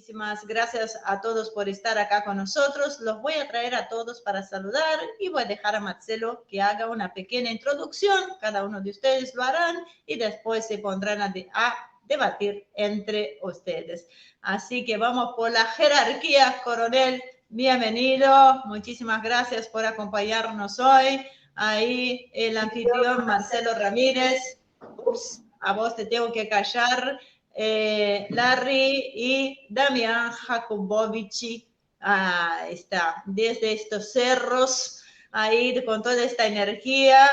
muchísimas gracias a todos por estar acá con nosotros. Los voy a traer a todos para saludar y voy a dejar a Marcelo que haga una pequeña introducción. Cada uno de ustedes lo harán y después se pondrán a debatir entre ustedes. Así que vamos por la jerarquía, coronel. Bienvenido. Muchísimas gracias por acompañarnos hoy. Ahí el anfitrión Marcelo Ramírez. Ups, a vos te tengo que callar. Larry y Damián Jakubovici, está, desde estos cerros, ahí con toda esta energía,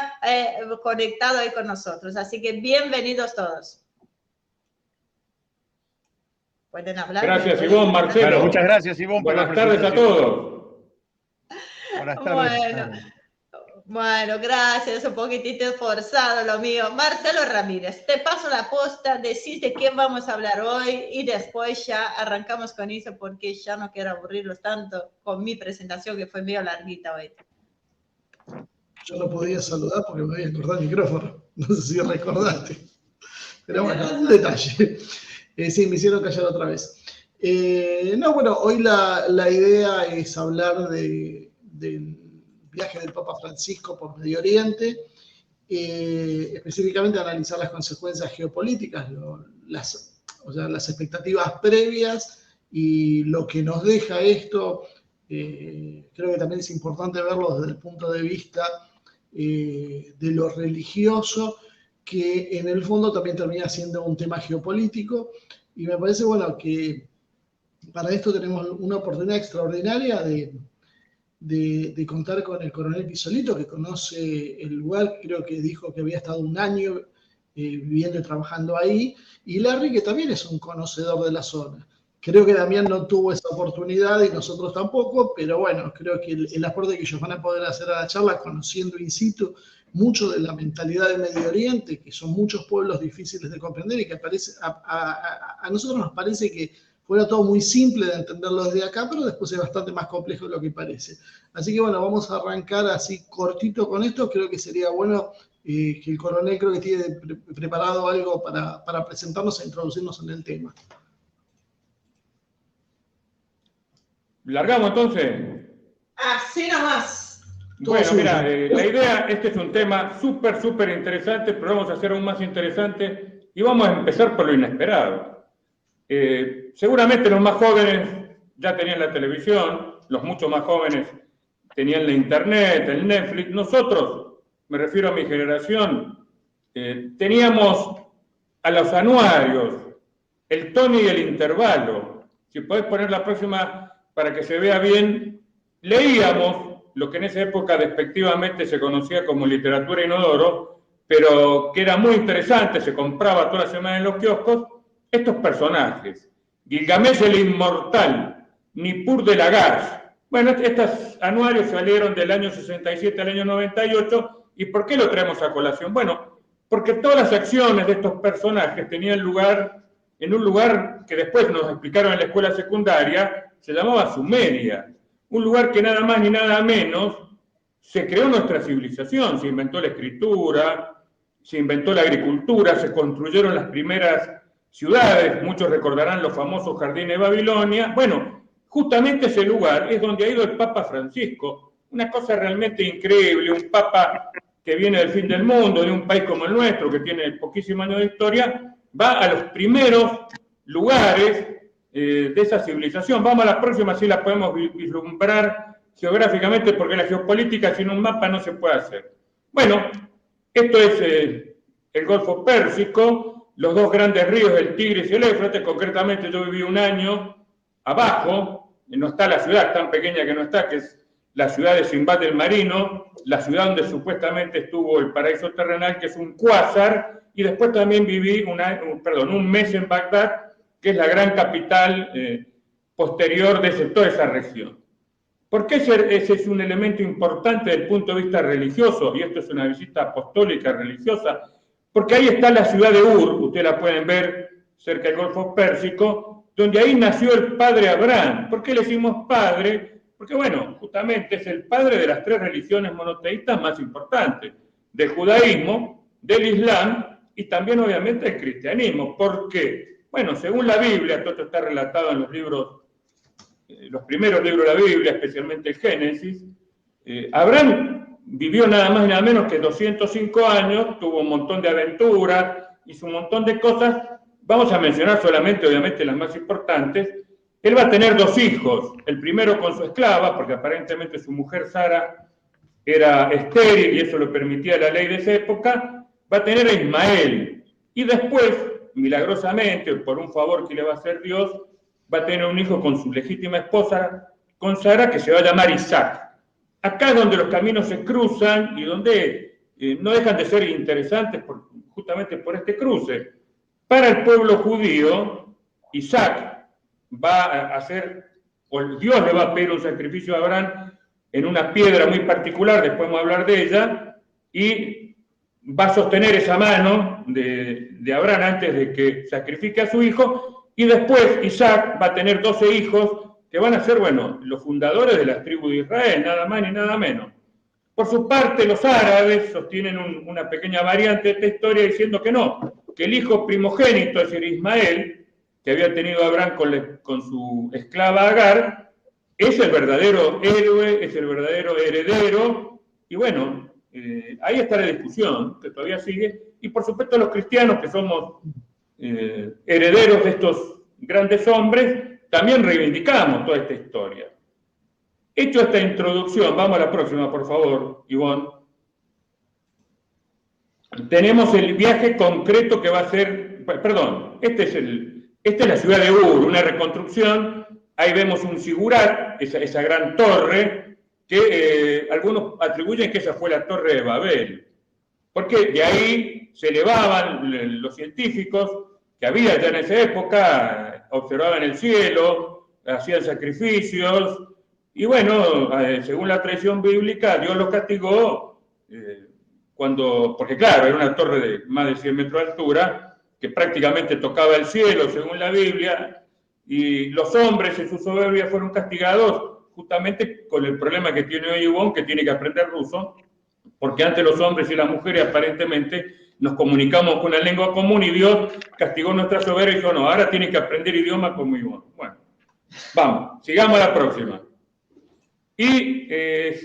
conectado ahí con nosotros. Así que bienvenidos todos. ¿Pueden hablar? Gracias, Ivonne, Marcelo. Claro, muchas gracias, Ivonne. Buenas tardes a todos. Buenas tardes. Bueno, gracias, un poquitito forzado lo mío. Marcelo Ramírez, te paso la posta, decís de qué vamos a hablar hoy y después ya arrancamos con eso porque ya no quiero aburrirlos tanto con mi presentación que fue medio larguita hoy. Yo no podía saludar porque me había cortado el micrófono, no sé si recordaste. Pero bueno, un detalle. Sí, me hicieron callar otra vez. No, bueno, hoy la idea es hablar del viaje del Papa Francisco por Medio Oriente, específicamente analizar las consecuencias geopolíticas, las expectativas previas y lo que nos deja esto. Creo que también es importante verlo desde el punto de vista de lo religioso, que en el fondo también termina siendo un tema geopolítico, y me parece, bueno, que para esto tenemos una oportunidad extraordinaria de contar con el coronel Pisolito, que conoce el lugar, creo que dijo que había estado un año viviendo y trabajando ahí, y Larry, que también es un conocedor de la zona. Creo que Damián no tuvo esa oportunidad y nosotros tampoco, pero bueno, creo que el aporte que ellos van a poder hacer a la charla, conociendo in situ mucho de la mentalidad del Medio Oriente, que son muchos pueblos difíciles de comprender y que a nosotros nos parece que fuera todo muy simple de entenderlo desde acá, pero después es bastante más complejo de lo que parece. Así que bueno, vamos a arrancar así cortito con esto. Creo que sería bueno que el coronel creo que tiene preparado algo para presentarnos e introducirnos en el tema. ¿Largamos entonces? Así nomás. Bueno, mira, la idea, este es un tema súper interesante, pero vamos a hacer aún más interesante y vamos a empezar por lo inesperado. Seguramente los más jóvenes ya tenían la televisión, los mucho más jóvenes tenían la internet, el Netflix. Nosotros, me refiero a mi generación, teníamos a los anuarios, el Tony y el intervalo. Si podés poner la próxima para que se vea bien, leíamos lo que en esa época despectivamente se conocía como literatura inodoro, pero que era muy interesante, se compraba toda la semana en los kioscos, estos personajes. Gilgamesh el Inmortal, Nippur de Lagash. Bueno, estos anuarios salieron del año 67 al año 98, ¿y por qué lo traemos a colación? Bueno, porque todas las acciones de estos personajes tenían lugar en un lugar que después nos explicaron en la escuela secundaria, se llamaba Sumeria. Un lugar que nada más ni nada menos se creó nuestra civilización, se inventó la escritura, se inventó la agricultura, se construyeron las primeras ciudades, muchos recordarán los famosos jardines de Babilonia. Bueno, justamente ese lugar es donde ha ido el Papa Francisco, una cosa realmente increíble, un Papa que viene del fin del mundo, de un país como el nuestro, que tiene poquísimos años de historia, va a los primeros lugares de esa civilización. Vamos a la próxima, así la podemos vislumbrar geográficamente, porque la geopolítica sin un mapa no se puede hacer. Bueno, esto es el Golfo Pérsico, los dos grandes ríos, el Tigris y el Éufrates. Concretamente yo viví un año abajo, no está la ciudad tan pequeña que no está, que es la ciudad de Simbad el Marino, la ciudad donde supuestamente estuvo el paraíso terrenal, que es un cuásar, y después también viví un mes en Bagdad, que es la gran capital posterior de toda esa región. ¿Por qué ese es un elemento importante desde el punto de vista religioso? Y esto es una visita apostólica religiosa, porque ahí está la ciudad de Ur, ustedes la pueden ver cerca del Golfo Pérsico, donde ahí nació el padre Abraham. ¿Por qué le decimos padre? Porque, bueno, justamente es el padre de las tres religiones monoteístas más importantes, del judaísmo, del islam y también, obviamente, del cristianismo. ¿Por qué? Bueno, según la Biblia, todo esto está relatado en los libros, los primeros libros de la Biblia, especialmente el Génesis, Abraham vivió nada más y nada menos que 205 años, tuvo un montón de aventuras, hizo un montón de cosas. Vamos a mencionar solamente, obviamente, las más importantes. Él va a tener 2 hijos, el primero con su esclava, porque aparentemente su mujer Sara era estéril y eso lo permitía la ley de esa época. Va a tener a Ismael y después, milagrosamente, por un favor que le va a hacer Dios, va a tener un hijo con su legítima esposa, con Sara, que se va a llamar Isaac. Acá es donde los caminos se cruzan y donde no dejan de ser interesantes justamente por este cruce. Para el pueblo judío, Isaac va a hacer, o Dios le va a pedir un sacrificio a Abraham en una piedra muy particular, después vamos a hablar de ella, y va a sostener esa mano de Abraham antes de que sacrifique a su hijo, y después Isaac va a tener 12 hijos que van a ser, bueno, los fundadores de las tribus de Israel, nada más ni nada menos. Por su parte, los árabes sostienen una pequeña variante de esta historia diciendo que no, que el hijo primogénito, es decir, Ismael, que había tenido Abraham con su esclava Agar, es el verdadero héroe, es el verdadero heredero, y bueno, ahí está la discusión, que todavía sigue, y por supuesto los cristianos, que somos herederos de estos grandes hombres, también reivindicamos toda esta historia. Hecho esta introducción, vamos a la próxima, por favor, Ivonne. Tenemos el viaje concreto que va a ser, perdón, esta es la ciudad de Ur, una reconstrucción. Ahí vemos un sigurat, esa gran torre, que algunos atribuyen que esa fue la Torre de Babel. Porque de ahí se elevaban los científicos que había ya en esa época, observaban el cielo, hacían sacrificios, y bueno, según la tradición bíblica, Dios los castigó porque claro, era una torre de más de 100 metros de altura, que prácticamente tocaba el cielo, según la Biblia, y los hombres en su soberbia fueron castigados justamente con el problema que tiene hoy Ivonne, que tiene que aprender ruso, porque antes los hombres y las mujeres aparentemente nos comunicamos con una lengua común y Dios castigó nuestra soberbia y dijo, no, ahora tiene que aprender idioma como Ivonne. Bueno, vamos, sigamos a la próxima. Y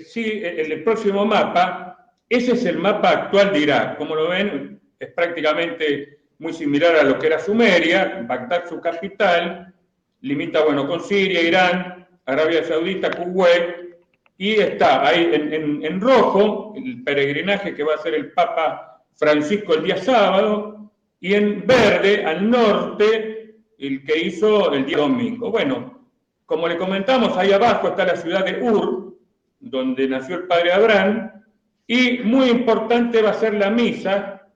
sí, el próximo mapa, ese es el mapa actual de Irak. Como lo ven, es prácticamente muy similar a lo que era Sumeria, Bagdad su capital, limita, bueno, con Siria, Irán, Arabia Saudita, Kuwait, y está ahí en rojo el peregrinaje que va a hacer el Papa Francisco el día sábado, y en verde, al norte, el que hizo el día domingo. Bueno, como le comentamos, ahí abajo está la ciudad de Ur, donde nació el padre Abraham, y muy importante va a ser la misa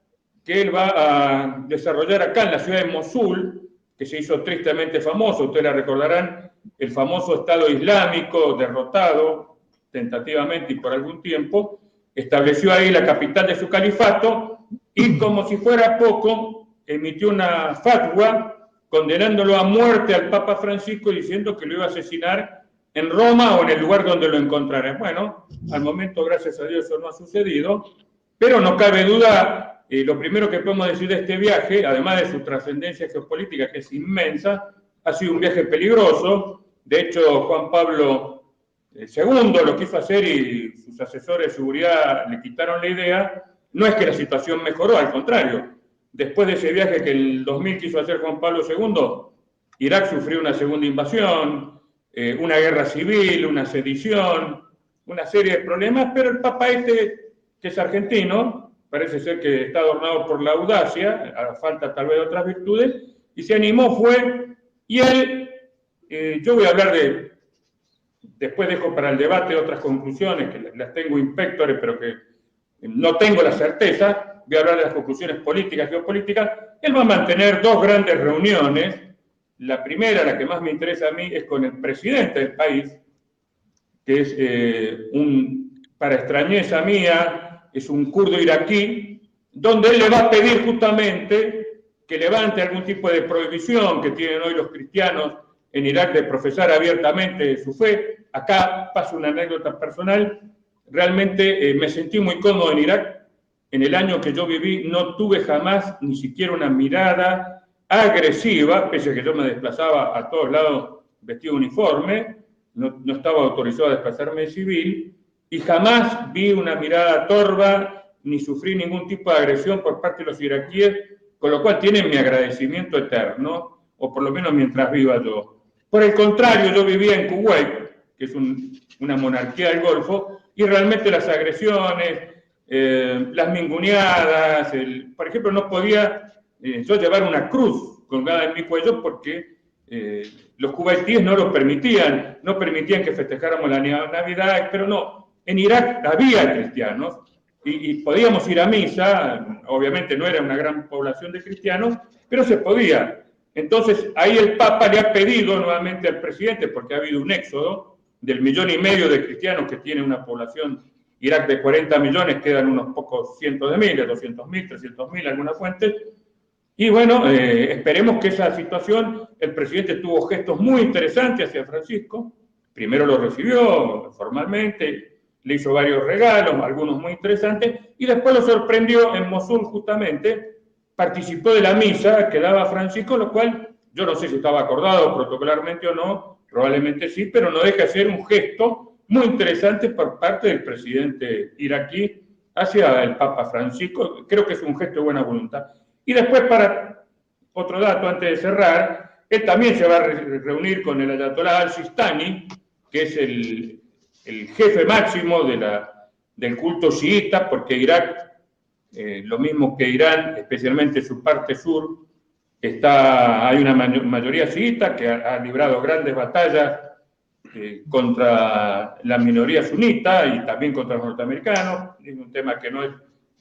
que él va a desarrollar acá en la ciudad de Mosul, que se hizo tristemente famoso, ustedes la recordarán, el famoso Estado Islámico derrotado tentativamente y por algún tiempo, estableció ahí la capital de su califato y como si fuera poco, emitió una fatwa condenándolo a muerte al Papa Francisco y diciendo que lo iba a asesinar en Roma o en el lugar donde lo encontrara. Bueno, al momento, gracias a Dios, eso no ha sucedido, pero no cabe duda, lo primero que podemos decir de este viaje, además de su trascendencia geopolítica, que es inmensa, ha sido un viaje peligroso. De hecho, Juan Pablo II lo quiso hacer y sus asesores de seguridad le quitaron la idea. No es que la situación mejoró, al contrario. Después de ese viaje que el 2000 quiso hacer Juan Pablo II, Irak sufrió una segunda invasión, una guerra civil, una sedición, una serie de problemas, pero el Papa que es argentino, parece ser que está adornado por la audacia, a falta tal vez de otras virtudes, y se animó, y él, yo voy a hablar después dejo para el debate otras conclusiones, que las tengo inspectores, pero que no tengo la certeza, voy a hablar de las conclusiones políticas, geopolíticas. Él va a mantener 2 grandes reuniones. La primera, la que más me interesa a mí, es con el presidente del país, que es para extrañeza mía, es un kurdo iraquí, donde él le va a pedir justamente que levante algún tipo de prohibición que tienen hoy los cristianos en Irak de profesar abiertamente su fe. Acá paso una anécdota personal. Realmente me sentí muy cómodo en Irak. En el año que yo viví no tuve jamás ni siquiera una mirada agresiva, pese a que yo me desplazaba a todos lados vestido de uniforme, no estaba autorizado a desplazarme de civil, y jamás vi una mirada torva ni sufrí ningún tipo de agresión por parte de los iraquíes, con lo cual tienen mi agradecimiento eterno, o por lo menos mientras viva yo. Por el contrario, yo vivía en Kuwait, que es una monarquía del Golfo, y realmente las agresiones, las minguneadas, por ejemplo, no podía yo llevar una cruz colgada en mi cuello porque los kuwaitíes no lo permitían, no permitían que festejáramos la Navidad, pero no, en Irak había cristianos y podíamos ir a misa, obviamente no era una gran población de cristianos, pero se podía. Entonces ahí el Papa le ha pedido nuevamente al presidente, porque ha habido un éxodo del 1,5 millones de cristianos que tiene una población Irak de 40 millones, quedan unos pocos cientos de miles, 200.000, 300.000, algunas fuentes. Y bueno, esperemos que esa situación, el presidente tuvo gestos muy interesantes hacia Francisco. Primero lo recibió formalmente, le hizo varios regalos, algunos muy interesantes, y después lo sorprendió en Mosul justamente, participó de la misa que daba Francisco, lo cual yo no sé si estaba acordado protocolarmente o no, probablemente sí, pero no deja de ser un gesto muy interesante por parte del presidente iraquí hacia el Papa Francisco. Creo que es un gesto de buena voluntad. Y después, para otro dato antes de cerrar, él también se va a reunir con el Ayatollah al-Sistani, que es el jefe máximo del culto chiita, porque Irak, lo mismo que Irán, especialmente su parte sur, hay una mayoría chiita que ha librado grandes batallas contra la minoría sunita y también contra los norteamericanos. Es un tema que no es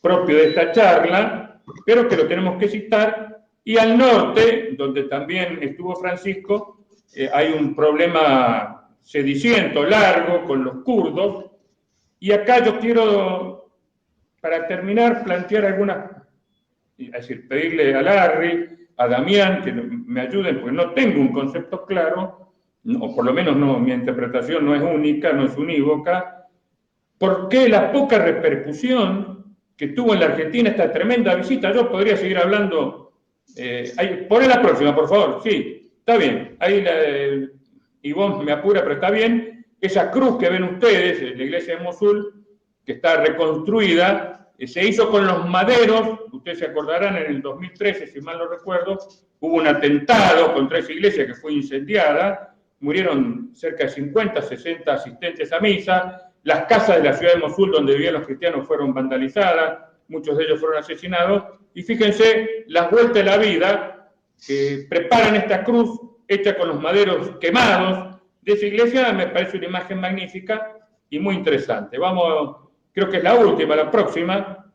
propio de esta charla, pero que lo tenemos que citar. Y al norte, donde también estuvo Francisco, hay un problema sediciento, largo, con los kurdos. Y acá yo quiero, para terminar, plantear algunas, es decir, pedirle a Larry, a Damián, que me ayuden, porque no tengo un concepto claro, o por lo menos no, mi interpretación no es única, no es unívoca. ¿Por qué la poca repercusión que tuvo en la Argentina esta tremenda visita? Yo podría seguir hablando. Poné la próxima, por favor. Sí, está bien. Ahí Ivonne me apura, pero está bien. Esa cruz que ven ustedes en la iglesia de Mosul, que está reconstruida, se hizo con los maderos. Ustedes se acordarán, en el 2013, si mal no recuerdo, hubo un atentado contra esa iglesia que fue incendiada. Murieron cerca de 50, 60 asistentes a misa. Las casas de la ciudad de Mosul, donde vivían los cristianos, fueron vandalizadas. Muchos de ellos fueron asesinados. Y fíjense las vueltas de la vida que preparan esta cruz hecha con los maderos quemados de esa iglesia. Me parece una imagen magnífica y muy interesante. Vamos, creo que es la última, la próxima.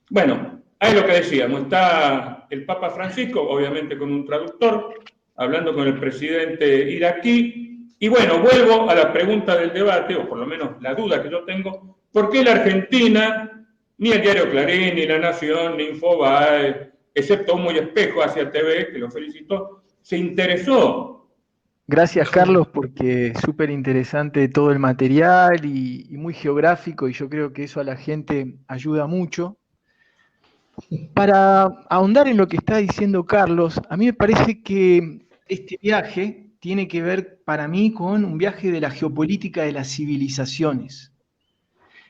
Bueno, ahí lo que decíamos. Está el Papa Francisco, obviamente con un traductor, hablando con el presidente iraquí. Y bueno, vuelvo a la pregunta del debate, o por lo menos la duda que yo tengo: ¿por qué la Argentina, ni el diario Clarín, ni La Nación, ni Infobae, excepto un Muy Espejo hacia TV, que lo felicito, se interesó? Gracias, Carlos, porque es súper interesante todo el material y muy geográfico, y yo creo que eso a la gente ayuda mucho. Para ahondar en lo que está diciendo Carlos, a mí me parece que este viaje tiene que ver para mí con un viaje de la geopolítica de las civilizaciones.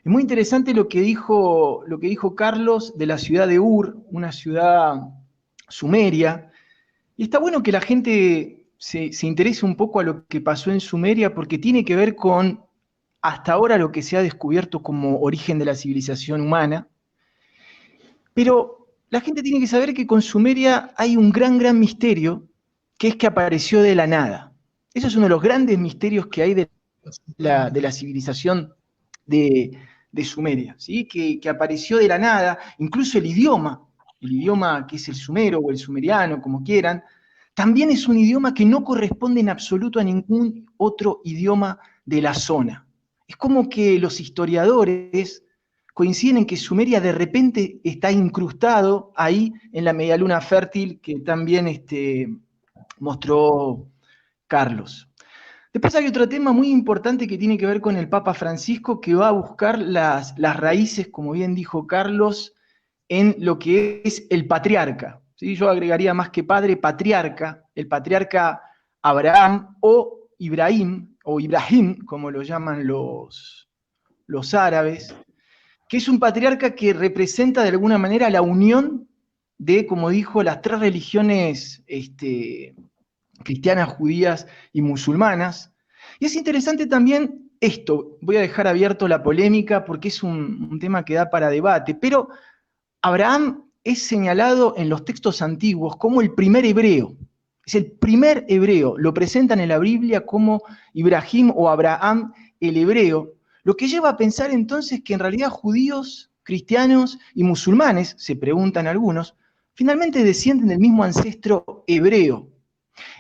Es muy interesante lo que dijo Carlos de la ciudad de Ur, una ciudad sumeria, y está bueno que la gente se interese un poco a lo que pasó en Sumeria, porque tiene que ver con hasta ahora lo que se ha descubierto como origen de la civilización humana. Pero la gente tiene que saber que con Sumeria hay un gran misterio, que es que apareció de la nada. Eso es uno de los grandes misterios que hay de la civilización de Sumeria, ¿sí? Que apareció de la nada. Incluso el idioma que es el sumero o el sumeriano, como quieran, también es un idioma que no corresponde en absoluto a ningún otro idioma de la zona. Es como que los historiadores coinciden en que Sumeria de repente está incrustado ahí en la medialuna fértil que también mostró Carlos. Después hay otro tema muy importante que tiene que ver con el Papa Francisco, que va a buscar las raíces, como bien dijo Carlos, en lo que es el patriarca. ¿sí? Yo agregaría más que padre, patriarca, el patriarca Abraham o Ibrahim, como lo llaman los árabes, que es un patriarca que representa de alguna manera la unión de, como dijo, las tres religiones cristianas, judías y musulmanas. Y es interesante también esto, voy a dejar abierto la polémica porque es un tema que da para debate, pero Abraham es señalado en los textos antiguos como el primer hebreo. Es el primer hebreo. Lo presentan en la Biblia como Ibrahim o Abraham el hebreo. Lo que lleva a pensar entonces que en realidad judíos, cristianos y musulmanes, se preguntan algunos, finalmente descienden del mismo ancestro hebreo.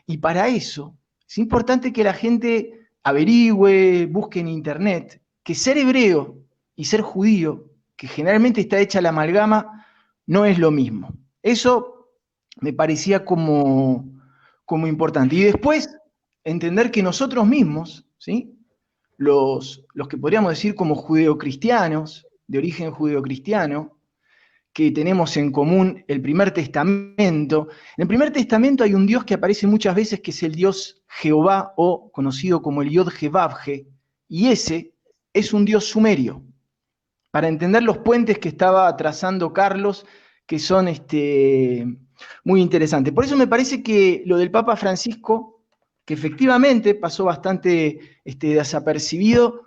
Y para eso es importante que la gente averigüe, busque en internet, que ser hebreo y ser judío, que generalmente está hecha la amalgama, no es lo mismo. Eso me parecía como importante. Y después, entender que nosotros mismos, ¿sí? Los que podríamos decir como judeocristianos, de origen judeocristiano, que tenemos en común el Primer Testamento. En el Primer Testamento hay un Dios que aparece muchas veces, que es el Dios Jehová, o conocido como el Yod-Heh-Vav-He, y ese es un Dios sumerio. Para entender los puentes que estaba trazando Carlos, que son muy interesantes. Por eso me parece que lo del Papa Francisco, que efectivamente pasó bastante desapercibido,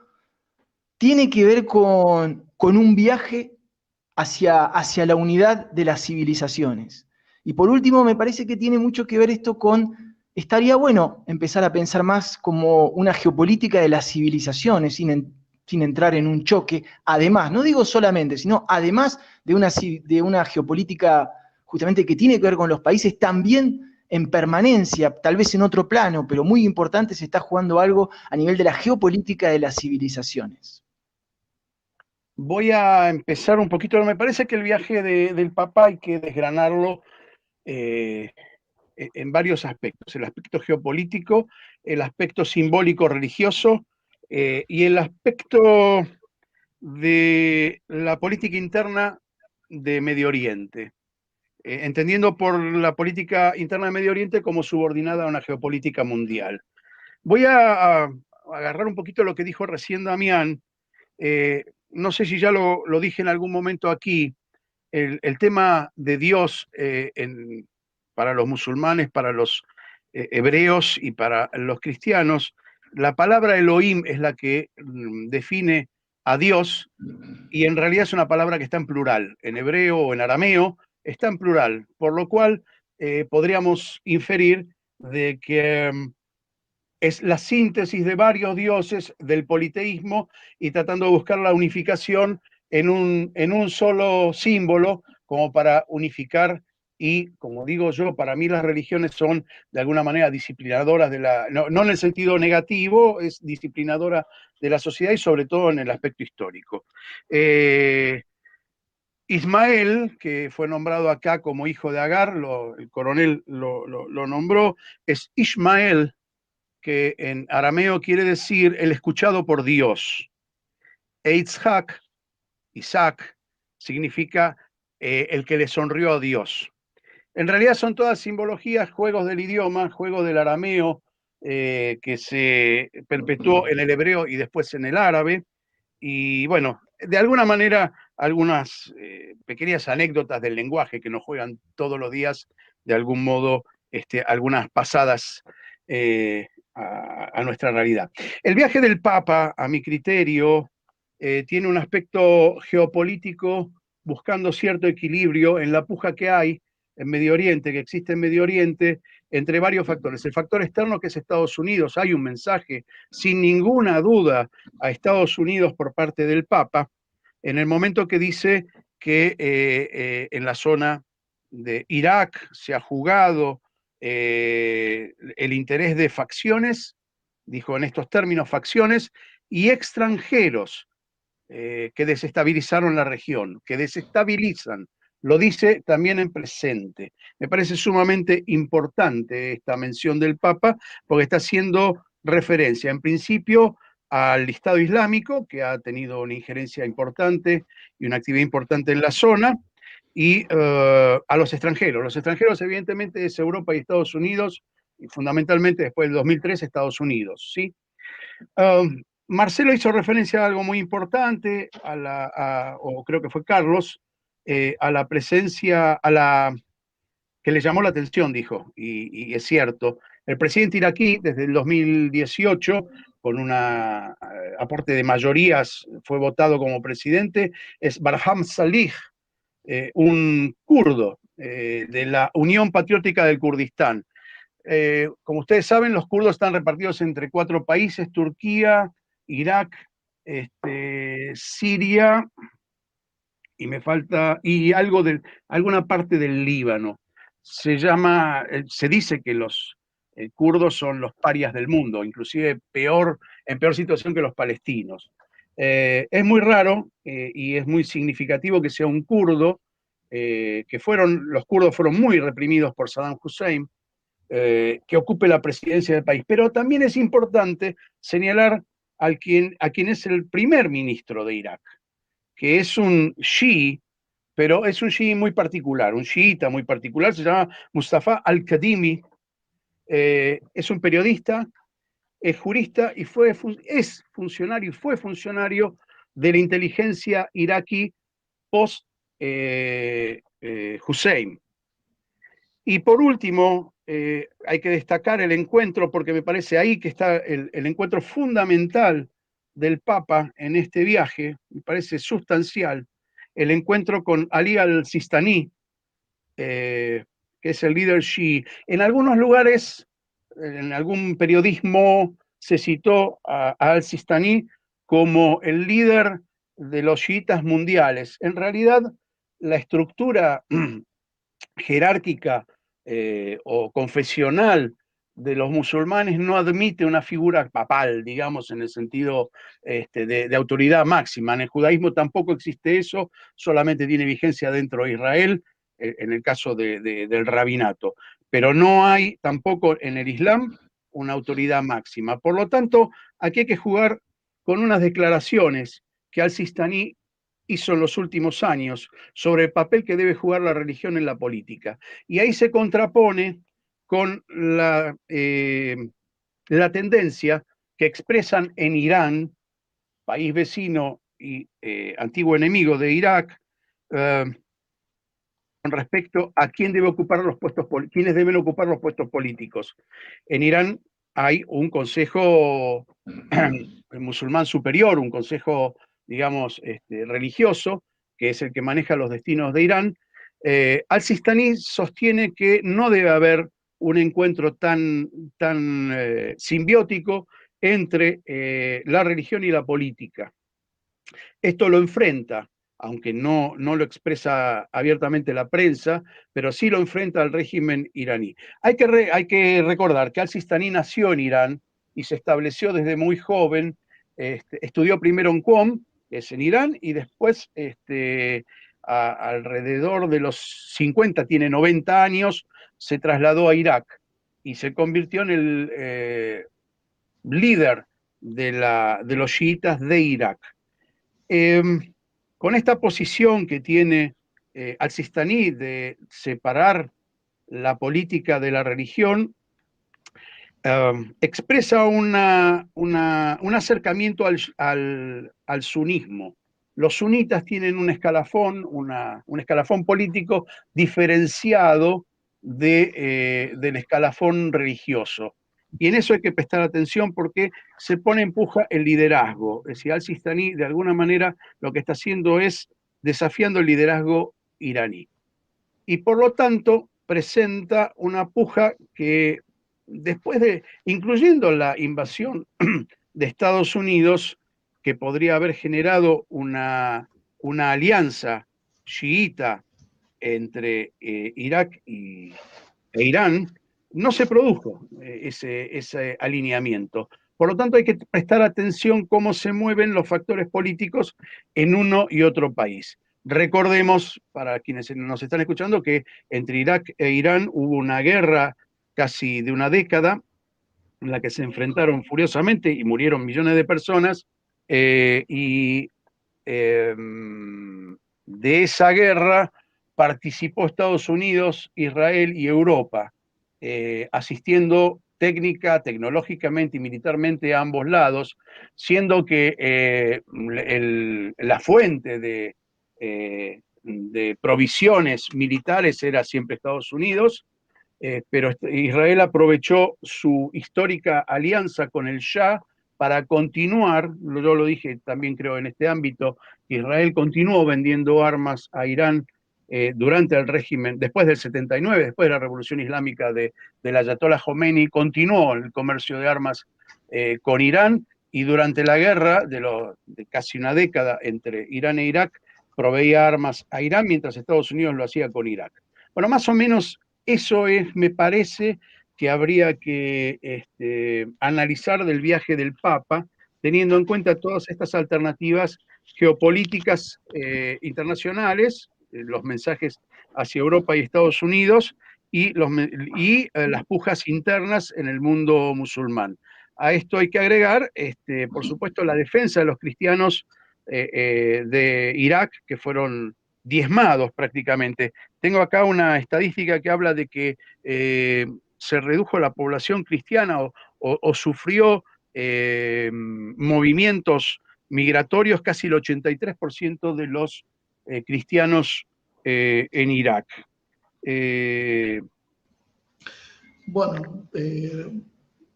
tiene que ver con un viaje hacia la unidad de las civilizaciones. Y por último, me parece que tiene mucho que ver esto con, estaría bueno empezar a pensar más como una geopolítica de las civilizaciones, sin entrar en un choque, además, no digo solamente, sino además de una geopolítica justamente que tiene que ver con los países, también en permanencia, tal vez en otro plano, pero muy importante, se está jugando algo a nivel de la geopolítica de las civilizaciones. Voy a empezar un poquito. Me parece que el viaje del Papa hay que desgranarlo en varios aspectos. El aspecto geopolítico, el aspecto simbólico religioso y el aspecto de la política interna de Medio Oriente. Entendiendo por la política interna de Medio Oriente como subordinada a una geopolítica mundial. Voy a agarrar un poquito lo que dijo recién Damián. No sé si ya lo dije en algún momento aquí, el tema de Dios para los musulmanes, para los hebreos y para los cristianos, la palabra Elohim es la que define a Dios, y en realidad es una palabra que está en plural, en hebreo o en arameo está en plural, por lo cual podríamos inferir de que es la síntesis de varios dioses del politeísmo y tratando de buscar la unificación en un solo símbolo, como para unificar. Y, como digo yo, para mí las religiones son de alguna manera disciplinadoras no en el sentido negativo, es disciplinadora de la sociedad y sobre todo en el aspecto histórico. Ismael, que fue nombrado acá como hijo de Agar, el coronel lo nombró, es Ishmael, que en arameo quiere decir el escuchado por Dios. Eitzhak, Isaac, significa el que le sonrió a Dios. En realidad son todas simbologías, juegos del idioma, juegos del arameo, que se perpetuó en el hebreo y después en el árabe. Y bueno, de alguna manera, algunas pequeñas anécdotas del lenguaje que nos juegan todos los días, de algún modo, algunas pasadas a nuestra realidad. El viaje del Papa, a mi criterio, tiene un aspecto geopolítico buscando cierto equilibrio en la puja que hay en Medio Oriente, que existe en Medio Oriente, entre varios factores. El factor externo, que es Estados Unidos. Hay un mensaje, sin ninguna duda, a Estados Unidos por parte del Papa, en el momento que dice que en la zona de Irak se ha jugado el interés de facciones, dijo en estos términos, facciones y extranjeros que desestabilizaron la región, que desestabilizan. Lo dice también en presente. Me parece sumamente importante esta mención del Papa, porque está haciendo referencia, en principio, al Estado Islámico, que ha tenido una injerencia importante y una actividad importante en la zona, y a los extranjeros. Los extranjeros, evidentemente, es Europa y Estados Unidos, y fundamentalmente después del 2003, Estados Unidos, ¿sí? Marcelo hizo referencia a algo muy importante, o creo que fue Carlos, a la presencia, que le llamó la atención, dijo, y es cierto. El presidente iraquí, desde el 2018, con un aporte de mayorías, fue votado como presidente, es Barham Salih, un kurdo de la Unión Patriótica del Kurdistán. Como ustedes saben, los kurdos están repartidos entre 4 países: Turquía, Irak, Siria, y me falta, y alguna parte del Líbano. Se dice que los kurdos son los parias del mundo, inclusive en peor situación que los palestinos. Es muy raro y es muy significativo que sea un kurdo, los kurdos fueron muy reprimidos por Saddam Hussein, que ocupe la presidencia del país. Pero también es importante señalar a quien es el primer ministro de Irak, que es un chií, pero es un chií muy particular, un chiita muy particular, se llama Mustafa al-Kadhimi, es un periodista, es jurista y fue funcionario de la inteligencia iraquí post Hussein. Y por último, hay que destacar el encuentro, porque me parece ahí que está el encuentro fundamental del Papa en este viaje, me parece sustancial, el encuentro con Ali al-Sistani, que es el líder chií. En algunos lugares, en algún periodismo, se citó a al-Sistani como el líder de los chiitas mundiales. En realidad, la estructura jerárquica o confesional de los musulmanes no admite una figura papal, digamos, en el sentido de autoridad máxima. En el judaísmo tampoco existe eso, solamente tiene vigencia dentro de Israel, en el caso del rabinato. Pero no hay tampoco en el Islam una autoridad máxima. Por lo tanto, aquí hay que jugar con unas declaraciones que al-Sistani hizo en los últimos años sobre el papel que debe jugar la religión en la política. Y ahí se contrapone con la tendencia que expresan en Irán, país vecino y antiguo enemigo de Irak, con respecto a quiénes deben ocupar los puestos políticos. En Irán hay un consejo musulmán superior, un consejo, digamos, religioso, que es el que maneja los destinos de Irán. Al-Sistani sostiene que no debe haber un encuentro tan simbiótico entre la religión y la política. Esto lo enfrenta, aunque no lo expresa abiertamente la prensa, pero sí lo enfrenta al régimen iraní. Hay que recordar que al-Sistani nació en Irán y se estableció desde muy joven. Estudió primero en Qom, que es en Irán, y después, alrededor de los 50, tiene 90 años, se trasladó a Irak y se convirtió en el líder de los chiitas de Irak. Con esta posición que tiene al-Sistani de separar la política de la religión, expresa un acercamiento al sunismo. Los sunitas tienen un escalafón político diferenciado del escalafón religioso. Y en eso hay que prestar atención porque se pone en puja el liderazgo. Es decir, al-Sistani de alguna manera lo que está haciendo es desafiando el liderazgo iraní. Y por lo tanto presenta una puja que incluyendo la invasión de Estados Unidos, que podría haber generado una alianza chiita entre Irak e Irán, no se produjo ese alineamiento. Por lo tanto, hay que prestar atención cómo se mueven los factores políticos en uno y otro país. Recordemos, para quienes nos están escuchando, que entre Irak e Irán hubo una guerra casi de una década en la que se enfrentaron furiosamente y murieron millones de personas, de esa guerra participó Estados Unidos, Israel y Europa, asistiendo tecnológicamente y militarmente a ambos lados, siendo que la fuente de provisiones militares era siempre Estados Unidos, pero Israel aprovechó su histórica alianza con el Shah para continuar, yo lo dije también creo en este ámbito, Israel continuó vendiendo armas a Irán durante el régimen, después del 79, después de la revolución islámica del Ayatollah Khomeini, continuó el comercio de armas con Irán, y durante la guerra de casi una década entre Irán e Irak, proveía armas a Irán mientras Estados Unidos lo hacía con Irak. Bueno, más o menos eso es, me parece, que habría que analizar del viaje del Papa, teniendo en cuenta todas estas alternativas geopolíticas internacionales, los mensajes hacia Europa y Estados Unidos, y las pujas internas en el mundo musulmán. A esto hay que agregar, por supuesto, la defensa de los cristianos de Irak, que fueron diezmados prácticamente. Tengo acá una estadística que habla de que se redujo la población cristiana o sufrió movimientos migratorios casi el 83% de los cristianos en Irak. Bueno,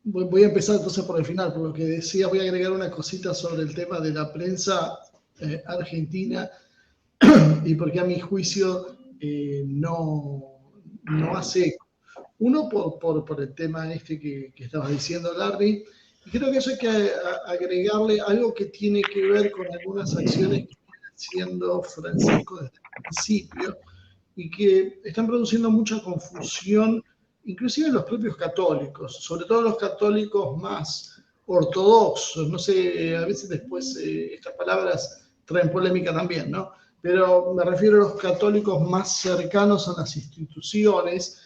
voy a empezar entonces por el final, por lo que decía, voy a agregar una cosita sobre el tema de la prensa argentina y porque a mi juicio no hace eco. Uno, por el tema que estabas diciendo, Larry, y creo que eso hay que agregarle algo que tiene que ver con algunas acciones que viene haciendo Francisco desde el principio y que están produciendo mucha confusión, inclusive en los propios católicos, sobre todo los católicos más ortodoxos. No sé, a veces después estas palabras traen polémica también, ¿no? Pero me refiero a los católicos más cercanos a las instituciones,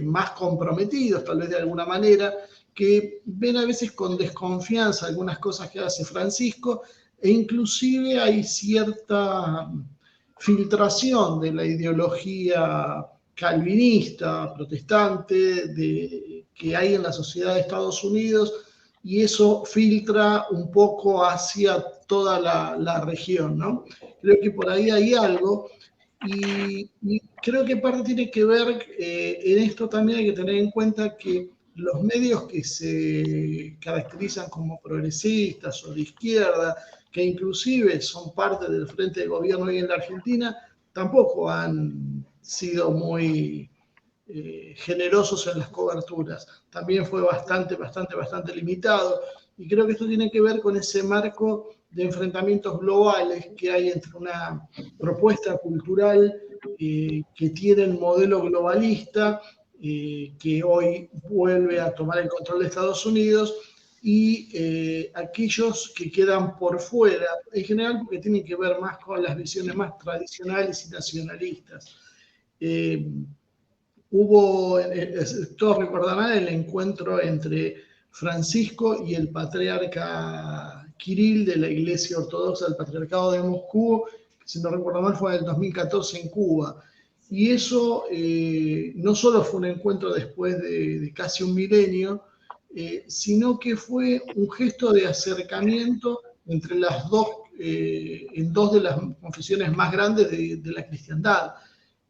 más comprometidos tal vez de alguna manera, que ven a veces con desconfianza algunas cosas que hace Francisco, e inclusive hay cierta filtración de la ideología calvinista, protestante, que hay en la sociedad de Estados Unidos, y eso filtra un poco hacia toda la región, ¿no? Creo que por ahí hay algo, y creo que parte tiene que ver, en esto también hay que tener en cuenta que los medios que se caracterizan como progresistas o de izquierda, que inclusive son parte del frente de gobierno hoy en la Argentina, tampoco han sido muy generosos en las coberturas. También fue bastante limitado. Y creo que esto tiene que ver con ese marco de enfrentamientos globales que hay entre una propuesta cultural que tiene el modelo globalista, que hoy vuelve a tomar el control de Estados Unidos, y aquellos que quedan por fuera, en general porque tienen que ver más con las visiones más tradicionales y nacionalistas. Hubo, todos recordarán el encuentro entre Francisco y el patriarca Kirill de la Iglesia Ortodoxa del Patriarcado de Moscú, que si no recuerdo mal fue en el 2014 en Cuba. Y eso no solo fue un encuentro después de casi un milenio, sino que fue un gesto de acercamiento entre las dos, en dos de las confesiones más grandes de la cristiandad,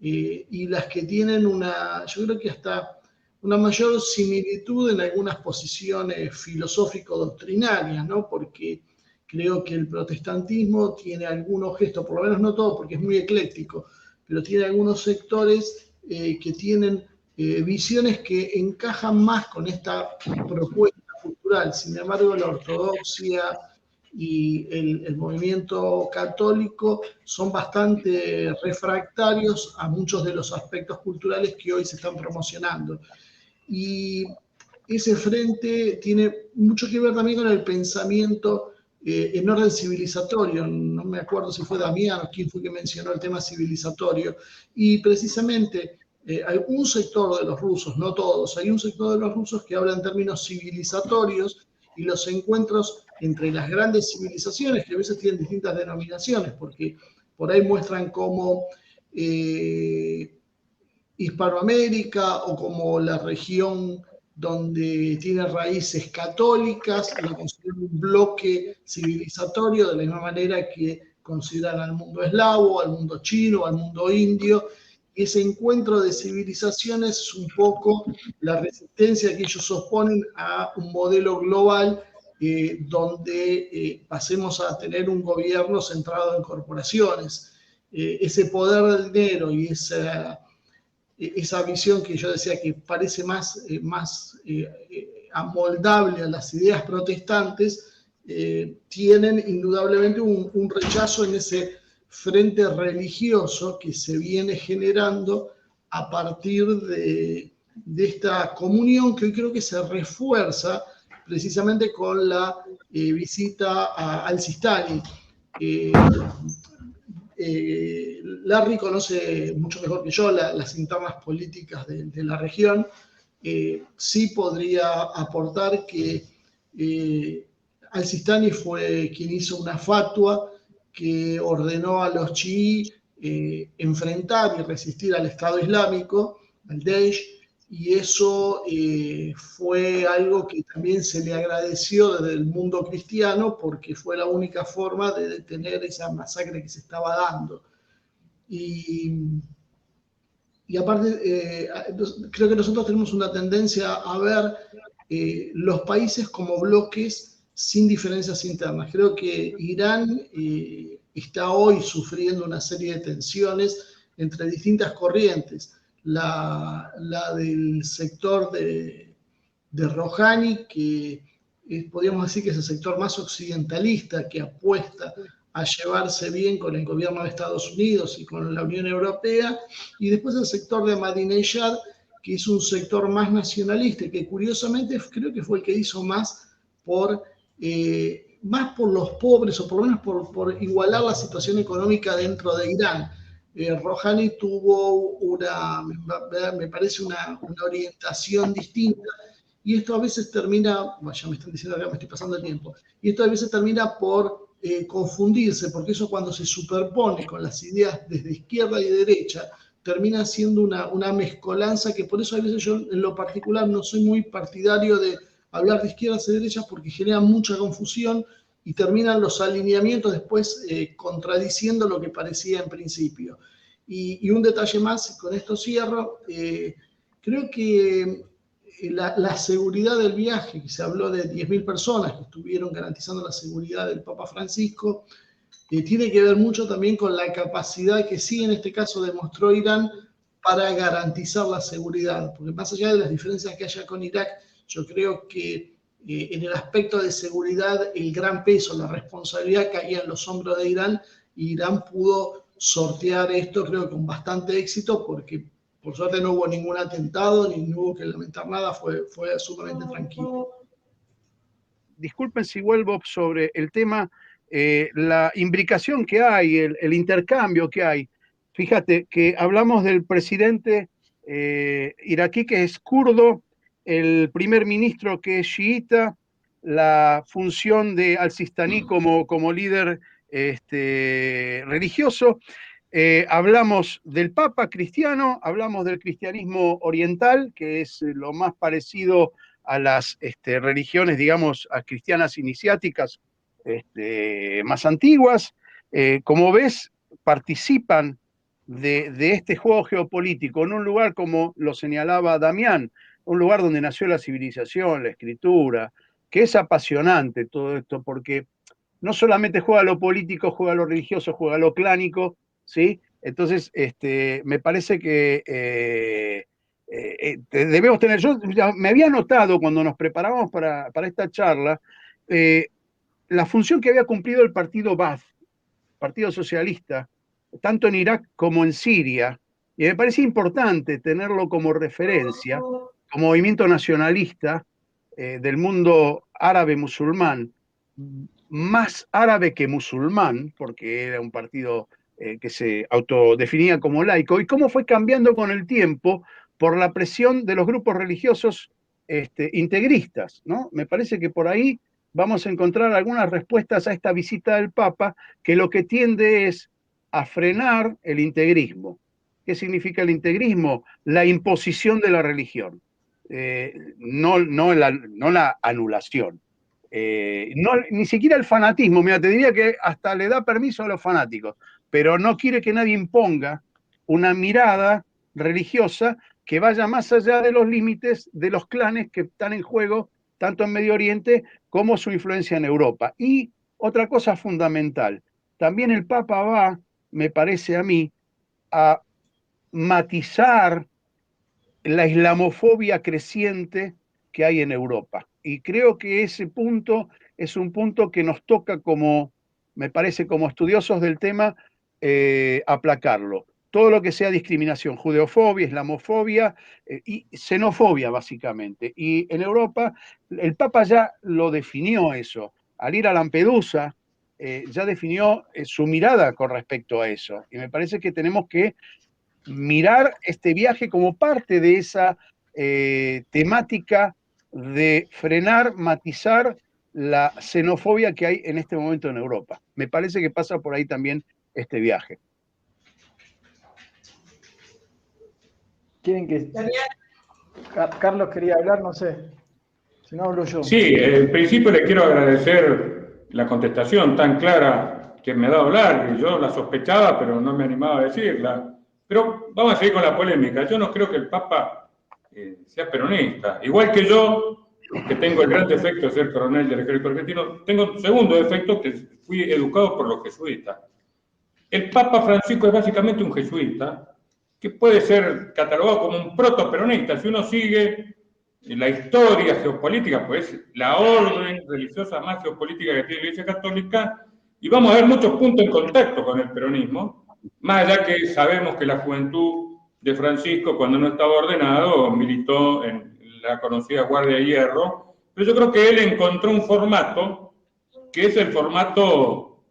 y las que tienen yo creo que hasta una mayor similitud en algunas posiciones filosófico-doctrinarias, ¿no? Porque creo que el protestantismo tiene algunos gestos, por lo menos no todo, porque es muy ecléctico, pero tiene algunos sectores que tienen visiones que encajan más con esta propuesta cultural. Sin embargo, la ortodoxia y el movimiento católico son bastante refractarios a muchos de los aspectos culturales que hoy se están promocionando. Y ese frente tiene mucho que ver también con el pensamiento en orden civilizatorio. No me acuerdo si fue Damián o quién fue que mencionó el tema civilizatorio. Y precisamente hay un sector de los rusos, no todos, hay un sector de los rusos que habla en términos civilizatorios, y los encuentros entre las grandes civilizaciones, que a veces tienen distintas denominaciones, porque por ahí muestran cómo Hispanoamérica o como la región donde tiene raíces católicas, la consideran un bloque civilizatorio de la misma manera que consideran al mundo eslavo, al mundo chino, al mundo indio. Y ese encuentro de civilizaciones es un poco la resistencia que ellos oponen a un modelo global donde pasemos a tener un gobierno centrado en corporaciones. Ese poder del dinero y esa visión que yo decía que parece más amoldable a las ideas protestantes, tienen indudablemente un rechazo en ese frente religioso que se viene generando a partir de esta comunión que hoy creo que se refuerza precisamente con la visita al Sistani. Larry conoce mucho mejor que yo las internas políticas de la región. Sí podría aportar que Al-Sistani fue quien hizo una fatua que ordenó a los chií enfrentar y resistir al Estado Islámico, al Daesh, y eso fue algo que también se le agradeció desde el mundo cristiano porque fue la única forma de detener esa masacre que se estaba dando. Y aparte, creo que nosotros tenemos una tendencia a ver los países como bloques sin diferencias internas. Creo que Irán está hoy sufriendo una serie de tensiones entre distintas corrientes. La del sector de Rouhani, que podríamos decir que es el sector más occidentalista, que apuesta a llevarse bien con el gobierno de Estados Unidos y con la Unión Europea, y después el sector de Ahmadinejad, que es un sector más nacionalista, que curiosamente creo que fue el que hizo más por los pobres, o por lo menos por igualar la situación económica dentro de Irán. Rouhani tuvo me parece una orientación distinta, y esto a veces termina, ya me están diciendo que me estoy pasando el tiempo, y esto a veces termina por confundirse, porque eso cuando se superpone con las ideas desde izquierda y derecha, termina siendo una mezcolanza que por eso a veces yo en lo particular no soy muy partidario de hablar de izquierdas y derechas porque genera mucha confusión y terminan los alineamientos después contradiciendo lo que parecía en principio. Y un detalle más, con esto cierro, creo que la seguridad del viaje, que se habló de 10.000 personas que estuvieron garantizando la seguridad del Papa Francisco, tiene que ver mucho también con la capacidad que sí en este caso demostró Irán para garantizar la seguridad, porque más allá de las diferencias que haya con Irak, yo creo que en el aspecto de seguridad el gran peso, la responsabilidad caía en los hombros de Irán, y Irán pudo sortear esto creo que con bastante éxito, porque por suerte no hubo ningún atentado, ni no hubo que lamentar nada, fue sumamente tranquilo. Disculpen si vuelvo sobre el tema, la imbricación que hay, el intercambio que hay. Fíjate que hablamos del presidente iraquí que es kurdo, el primer ministro que es chiita, la función de al-Sistani como líder religioso. Hablamos del Papa cristiano, hablamos del cristianismo oriental, que es lo más parecido a las religiones, digamos, a cristianas iniciáticas más antiguas. Como ves, participan de este juego geopolítico en un lugar como lo señalaba Damián, un lugar donde nació la civilización, la escritura, que es apasionante todo esto, porque no solamente juega lo político, juega lo religioso, juega lo clánico, ¿sí? Entonces, me parece que debemos tener, yo me había notado cuando nos preparábamos para esta charla, la función que había cumplido el partido Ba'ath, Partido Socialista, tanto en Irak como en Siria, y me parece importante tenerlo como referencia, como movimiento nacionalista del mundo árabe musulmán, más árabe que musulmán, porque era un partido que se autodefinía como laico, y cómo fue cambiando con el tiempo por la presión de los grupos religiosos integristas, ¿no? Me parece que por ahí vamos a encontrar algunas respuestas a esta visita del Papa, que lo que tiende es a frenar el integrismo. ¿Qué significa el integrismo? La imposición de la religión, no la anulación. Ni siquiera el fanatismo, mira, te diría que hasta le da permiso a los fanáticos, pero no quiere que nadie imponga una mirada religiosa que vaya más allá de los límites de los clanes que están en juego, tanto en Medio Oriente como su influencia en Europa. Y otra cosa fundamental, también el Papa va, me parece a mí, a matizar la islamofobia creciente que hay en Europa. Y creo que ese punto es un punto que nos toca como, me parece, como estudiosos del tema, aplacarlo. Todo lo que sea discriminación, judeofobia, islamofobia y xenofobia, básicamente. Y en Europa, el Papa ya lo definió eso. Al ir a Lampedusa, ya definió su mirada con respecto a eso. Y me parece que tenemos que mirar este viaje como parte de esa temática de frenar, matizar la xenofobia que hay en este momento en Europa. Me parece que pasa por ahí también este viaje. ¿Quieren que... Carlos quería hablar? No sé. Si no, hablo yo. Sí, en principio le quiero agradecer la contestación tan clara que me ha dado Larry. Yo la sospechaba, pero no me animaba a decirla. Pero vamos a seguir con la polémica. Yo no creo que el Papa sea peronista. Igual que yo, que tengo el gran defecto de ser coronel del ejército argentino, tengo un segundo defecto, que fui educado por los jesuitas. El Papa Francisco es básicamente un jesuita, que puede ser catalogado como un protoperonista. Si uno sigue la historia geopolítica, pues la orden religiosa más geopolítica que tiene la Iglesia Católica, y vamos a ver muchos puntos en contacto con el peronismo, más allá que sabemos que la juventud de Francisco, cuando no estaba ordenado, militó en la conocida Guardia de Hierro, pero yo creo que él encontró un formato que es el formato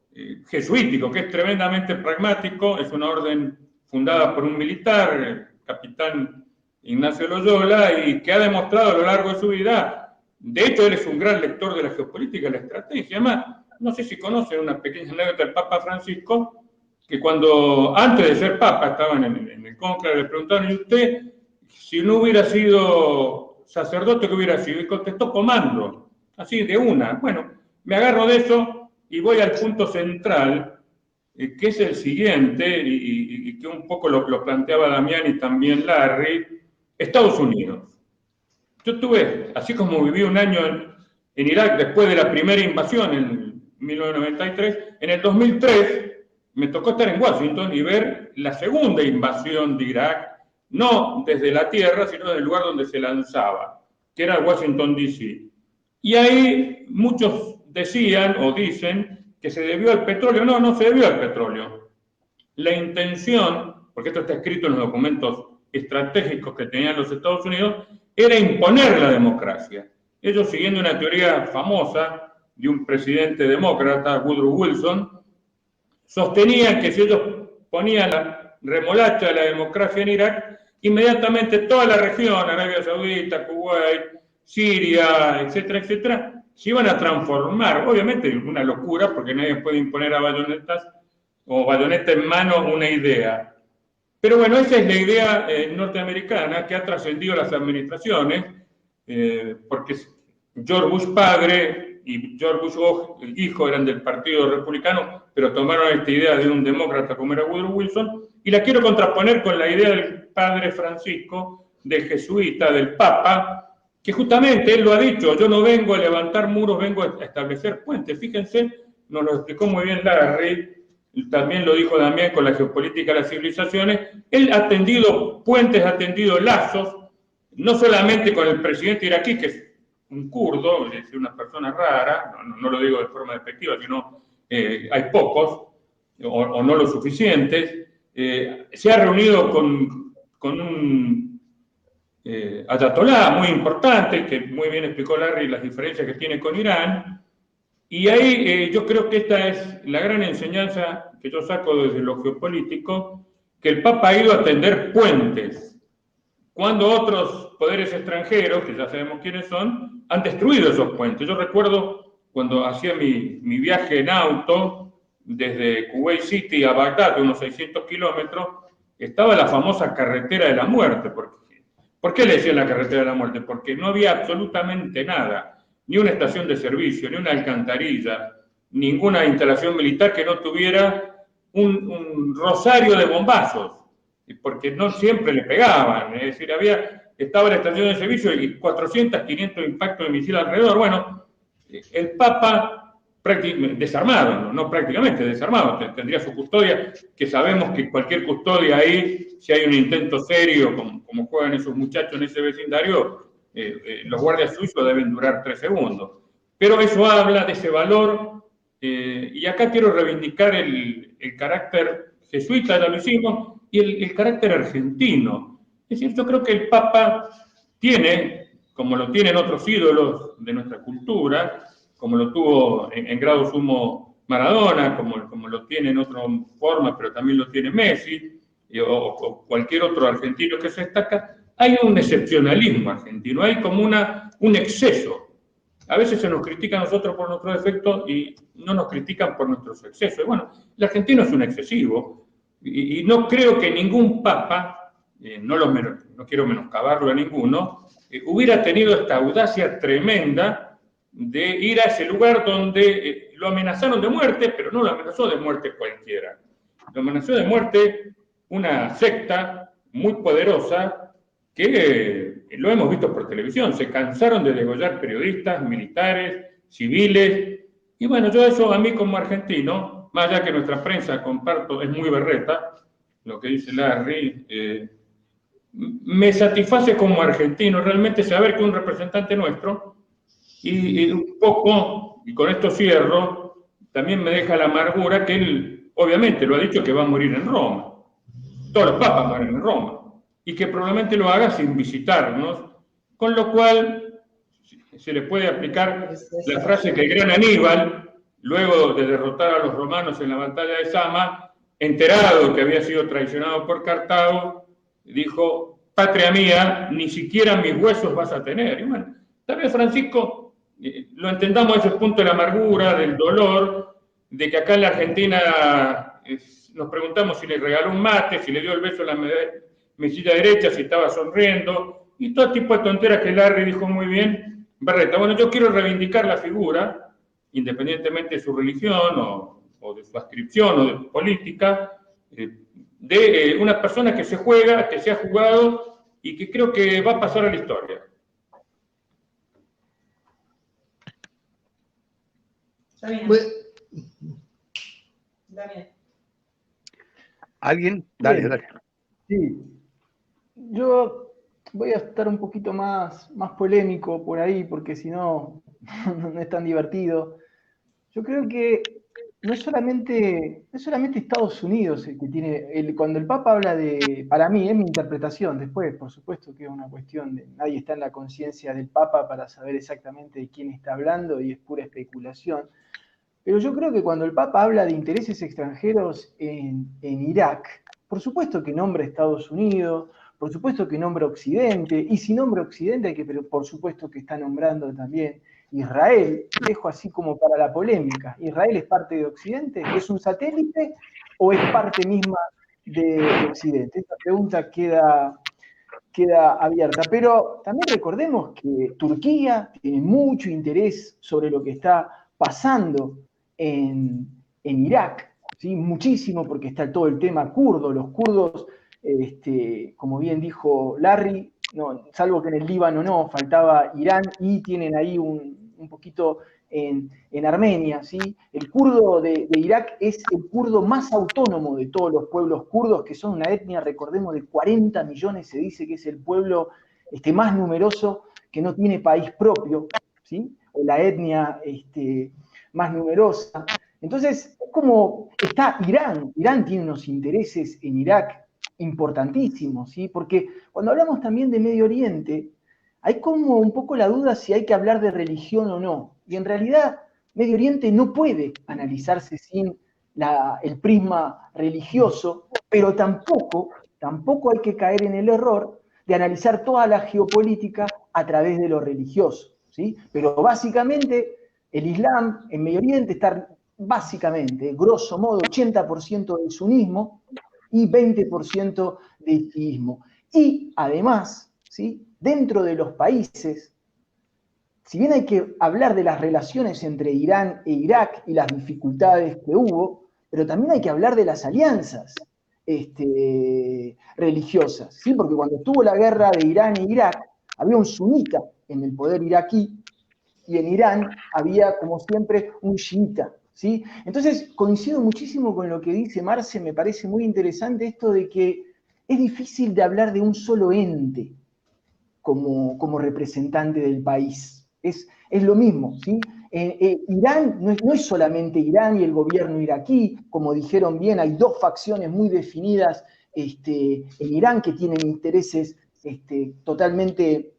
jesuítico, que es tremendamente pragmático, es una orden fundada por un militar, el capitán Ignacio Loyola, y que ha demostrado a lo largo de su vida, de hecho él es un gran lector de la geopolítica y la estrategia. Además, no sé si conocen una pequeña anécdota del Papa Francisco, que cuando, antes de ser Papa, estaban en el cónclave, le preguntaron, ¿y usted, si no hubiera sido sacerdote, qué hubiera sido? Y contestó, comando, así de una. Bueno, me agarro de eso y voy al punto central, que es el siguiente, y que un poco lo planteaba Damián y también Larry, Estados Unidos. Yo tuve, así como viví un año en Irak después de la primera invasión en 1993, en el 2003 me tocó estar en Washington y ver la segunda invasión de Irak, no desde la tierra, sino del lugar donde se lanzaba, que era Washington, D.C. Y ahí muchos decían o dicen que se debió al petróleo. No, no se debió al petróleo. La intención, porque esto está escrito en los documentos estratégicos que tenían los Estados Unidos, era imponer la democracia. Ellos, siguiendo una teoría famosa de un presidente demócrata, Woodrow Wilson, sostenían que si ellos ponían la remolacha de la democracia en Irak, inmediatamente toda la región, Arabia Saudita, Kuwait, Siria, etcétera, etcétera, se iban a transformar. Obviamente una locura, porque nadie puede imponer a bayonetas o bayoneta en mano una idea. Pero bueno, esa es la idea norteamericana que ha trascendido las administraciones, porque George Bush padre y George Bush hijo eran del Partido Republicano, pero tomaron esta idea de un demócrata como era Woodrow Wilson, y la quiero contraponer con la idea del padre Francisco, del jesuita, del Papa, que justamente él lo ha dicho: yo no vengo a levantar muros, vengo a establecer puentes. Fíjense, nos lo explicó muy bien Larry, también lo dijo Damián con la geopolítica de las civilizaciones. Él ha tendido puentes, ha tendido lazos, no solamente con el presidente iraquí, que es un kurdo, es decir, una persona rara, no lo digo de forma despectiva, sino hay pocos, o no lo suficientes. Se ha reunido con un ayatolá muy importante, que muy bien explicó Larry las diferencias que tiene con Irán, y ahí yo creo que esta es la gran enseñanza que yo saco desde lo geopolítico, que el Papa ha ido a tender puentes, cuando otros poderes extranjeros, que ya sabemos quiénes son, han destruido esos puentes. Yo recuerdo cuando hacía mi viaje en auto desde Kuwait City a Bagdad, unos 600 kilómetros, estaba la famosa carretera de la muerte. ¿Por qué le decían la carretera de la muerte? Porque no había absolutamente nada, ni una estación de servicio, ni una alcantarilla, ninguna instalación militar que no tuviera un rosario de bombazos, porque no siempre le pegaban, es decir, estaba la estación de servicio y 400, 500 impactos de misil alrededor. Bueno, el Papa desarmado, no prácticamente desarmado, tendría su custodia, que sabemos que cualquier custodia ahí, si hay un intento serio, como juegan esos muchachos en ese vecindario, los guardias suizos deben durar 3 segundos. Pero eso habla de ese valor, y acá quiero reivindicar el carácter jesuita, ya lo hicimos, y el carácter argentino. Es decir, yo creo que el Papa tiene, como lo tienen otros ídolos de nuestra cultura, como lo tuvo en grado sumo Maradona, como lo tiene en otra forma, pero también lo tiene Messi, o cualquier otro argentino que se destaca, hay un excepcionalismo argentino, hay como un exceso. A veces se nos critica a nosotros por nuestros defectos y no nos critican por nuestros excesos. Y bueno, el argentino es un excesivo, y no creo que ningún papa, no quiero menoscabarlo a ninguno, hubiera tenido esta audacia tremenda de ir a ese lugar donde lo amenazaron de muerte, pero no lo amenazó de muerte cualquiera. Lo amenazó de muerte una secta muy poderosa que lo hemos visto por televisión. Se cansaron de degollar periodistas, militares, civiles. Y bueno, yo eso a mí como argentino, más allá que nuestra prensa, comparto, es muy berreta, lo que dice Larry, me satisface como argentino realmente saber que un representante nuestro, y un poco, y con esto cierro, también me deja la amargura que él, obviamente, lo ha dicho que va a morir en Roma. Todos los papas mueren en Roma. Y que probablemente lo haga sin visitarnos, con lo cual se le puede aplicar la frase que el gran Aníbal, luego de derrotar a los romanos en la batalla de Sama, enterado que había sido traicionado por Cartago, dijo: patria mía, ni siquiera mis huesos vas a tener. Y bueno, tal vez Francisco lo entendamos a ese punto de la amargura, del dolor, de que acá en la Argentina nos preguntamos si le regaló un mate, si le dio el beso en la mesilla derecha, si estaba sonriendo, y todo tipo de tonteras que Larry dijo muy bien, Berreta. Bueno, yo quiero reivindicar la figura, independientemente de su religión o de su adscripción o de su política, de una persona que se juega, que se ha jugado y que creo que va a pasar a la historia. Daniel. ¿Alguien? Dale. Sí. Yo voy a estar un poquito más polémico por ahí, porque si no, no es tan divertido. Yo creo que no es solamente Estados Unidos el que tiene, cuando el Papa habla de, para mí, es mi interpretación, después, por supuesto que es una cuestión de, nadie está en la conciencia del Papa para saber exactamente de quién está hablando y es pura especulación, pero yo creo que cuando el Papa habla de intereses extranjeros en Irak, por supuesto que nombra Estados Unidos, por supuesto que nombra Occidente, y si nombra Occidente, pero por supuesto que está nombrando también Israel. Dejo así como para la polémica. ¿Israel es parte de Occidente? ¿Es un satélite o es parte misma de Occidente? Esta pregunta queda abierta. Pero también recordemos que Turquía tiene mucho interés sobre lo que está pasando en Irak, ¿sí? Muchísimo, porque está todo el tema kurdo. Los kurdos, como bien dijo Larry, no, salvo que en el Líbano no, faltaba Irán, y tienen ahí un poquito en Armenia, ¿sí? El kurdo de Irak es el kurdo más autónomo de todos los pueblos kurdos, que son una etnia, recordemos, de 40 millones, se dice que es el pueblo más numeroso que no tiene país propio, ¿sí? O la etnia más numerosa. Entonces, es como está Irán tiene unos intereses en Irak importantísimos, ¿sí? Porque cuando hablamos también de Medio Oriente, hay como un poco la duda si hay que hablar de religión o no. Y en realidad, Medio Oriente no puede analizarse sin el prisma religioso, pero tampoco hay que caer en el error de analizar toda la geopolítica a través de lo religioso, ¿sí? Pero básicamente, el Islam en Medio Oriente está básicamente, grosso modo, 80% del sunismo, y 20% de chiismo. Y además, ¿sí?, dentro de los países, si bien hay que hablar de las relaciones entre Irán e Irak y las dificultades que hubo, pero también hay que hablar de las alianzas religiosas, ¿sí? Porque cuando estuvo la guerra de Irán e Irak, había un sunita en el poder iraquí y en Irán había, como siempre, un chiita, ¿sí? Entonces, coincido muchísimo con lo que dice Marce, me parece muy interesante esto de que es difícil de hablar de un solo ente como representante del país. Es lo mismo, ¿sí? Irán no es solamente Irán y el gobierno iraquí, como dijeron bien, hay dos facciones muy definidas en Irán que tienen intereses totalmente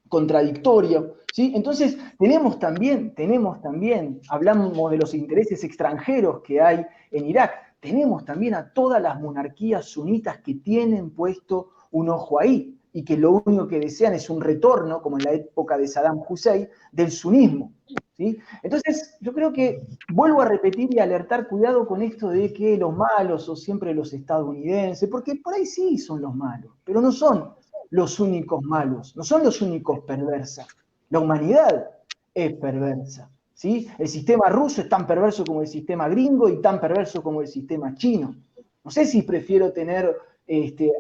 contradictorios, ¿sí? Entonces, tenemos también, hablamos de los intereses extranjeros que hay en Irak, tenemos también a todas las monarquías sunitas que tienen puesto un ojo ahí y que lo único que desean es un retorno, como en la época de Saddam Hussein, del sunismo, ¿sí? Entonces, yo creo que vuelvo a repetir y alertar, cuidado con esto de que los malos son siempre los estadounidenses, porque por ahí sí son los malos, pero no son los únicos malos, no son los únicos perversos. La humanidad es perversa, ¿sí? El sistema ruso es tan perverso como el sistema gringo y tan perverso como el sistema chino. No sé si prefiero tener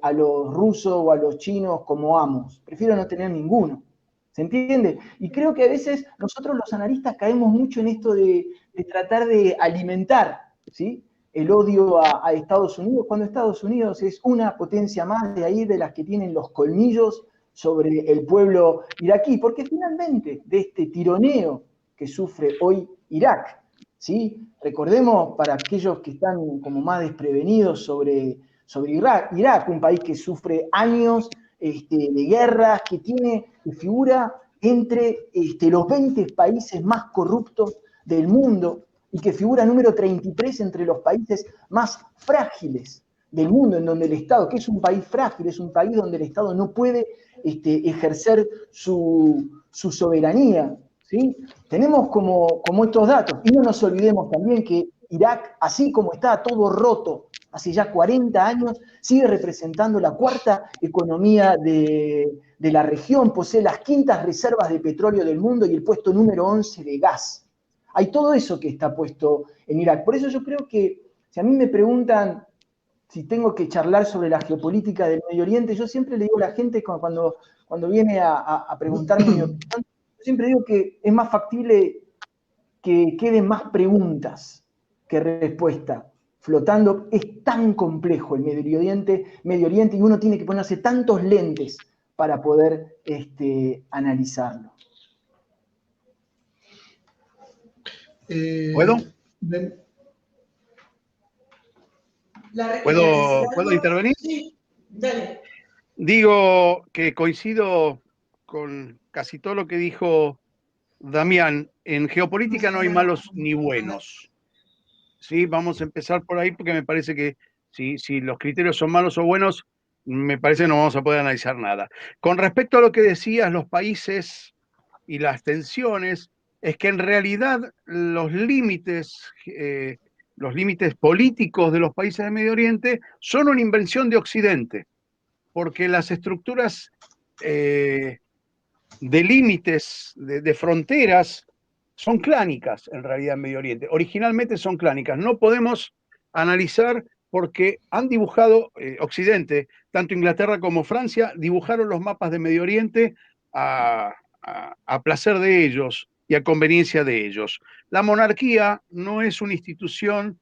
a los rusos o a los chinos como amos, prefiero no tener ninguno. ¿Se entiende? Y creo que a veces nosotros los analistas caemos mucho en esto de tratar de alimentar, ¿sí?, el odio a Estados Unidos, cuando Estados Unidos es una potencia más de ahí, de las que tienen los colmillos sobre el pueblo iraquí, porque finalmente de este tironeo que sufre hoy Irak, ¿sí? Recordemos, para aquellos que están como más desprevenidos sobre Irak, un país que sufre años de guerras, que figura entre los 20 países más corruptos del mundo, y que figura número 33 entre los países más frágiles del mundo, en donde el Estado, que es un país frágil, es un país donde el Estado no puede ejercer su soberanía, ¿sí? Tenemos como estos datos, y no nos olvidemos también que Irak, así como está todo roto hace ya 40 años, sigue representando la cuarta economía de la región, posee las quintas reservas de petróleo del mundo y el puesto número 11 de gas. Hay todo eso que está puesto en Irak. Por eso yo creo que, si a mí me preguntan si tengo que charlar sobre la geopolítica del Medio Oriente, yo siempre le digo a la gente cuando viene a preguntarme mi opinión, yo siempre digo que es más factible que queden más preguntas que respuestas flotando. Es tan complejo el Medio Oriente y uno tiene que ponerse tantos lentes para poder analizarlo. ¿Puedo? ¿Puedo intervenir? Sí, dale. Digo que coincido con casi todo lo que dijo Damián. En geopolítica no hay malos ni buenos. ¿Sí? Vamos a empezar por ahí porque me parece que si los criterios son malos o buenos, me parece que no vamos a poder analizar nada. Con respecto a lo que decías, los países y las tensiones, es que en realidad los límites políticos de los países del Medio Oriente son una invención de Occidente, porque las estructuras de límites, de fronteras, son clánicas en realidad en Medio Oriente. Originalmente son clánicas. No podemos analizar porque han dibujado Occidente, tanto Inglaterra como Francia, dibujaron los mapas de Medio Oriente a placer de ellos y a conveniencia de ellos. La monarquía no es una institución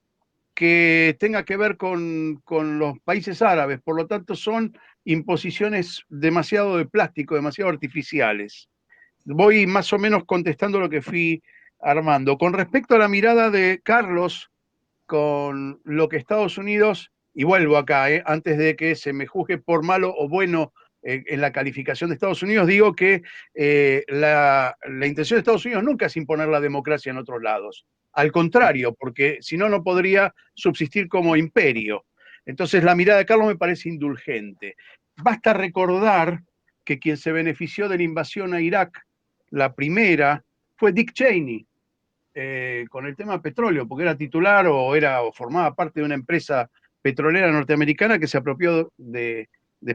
que tenga que ver con los países árabes, por lo tanto son imposiciones demasiado de plástico, demasiado artificiales. Voy más o menos contestando lo que fui armando. Con respecto a la mirada de Carlos con lo que Estados Unidos, y vuelvo acá, antes de que se me juzgue por malo o bueno en la calificación de Estados Unidos, digo que la intención de Estados Unidos nunca es imponer la democracia en otros lados. Al contrario, porque si no, no podría subsistir como imperio. Entonces, la mirada de Carlos me parece indulgente. Basta recordar que quien se benefició de la invasión a Irak, la primera, fue Dick Cheney, con el tema petróleo, porque era titular o formaba parte de una empresa petrolera norteamericana que se apropió de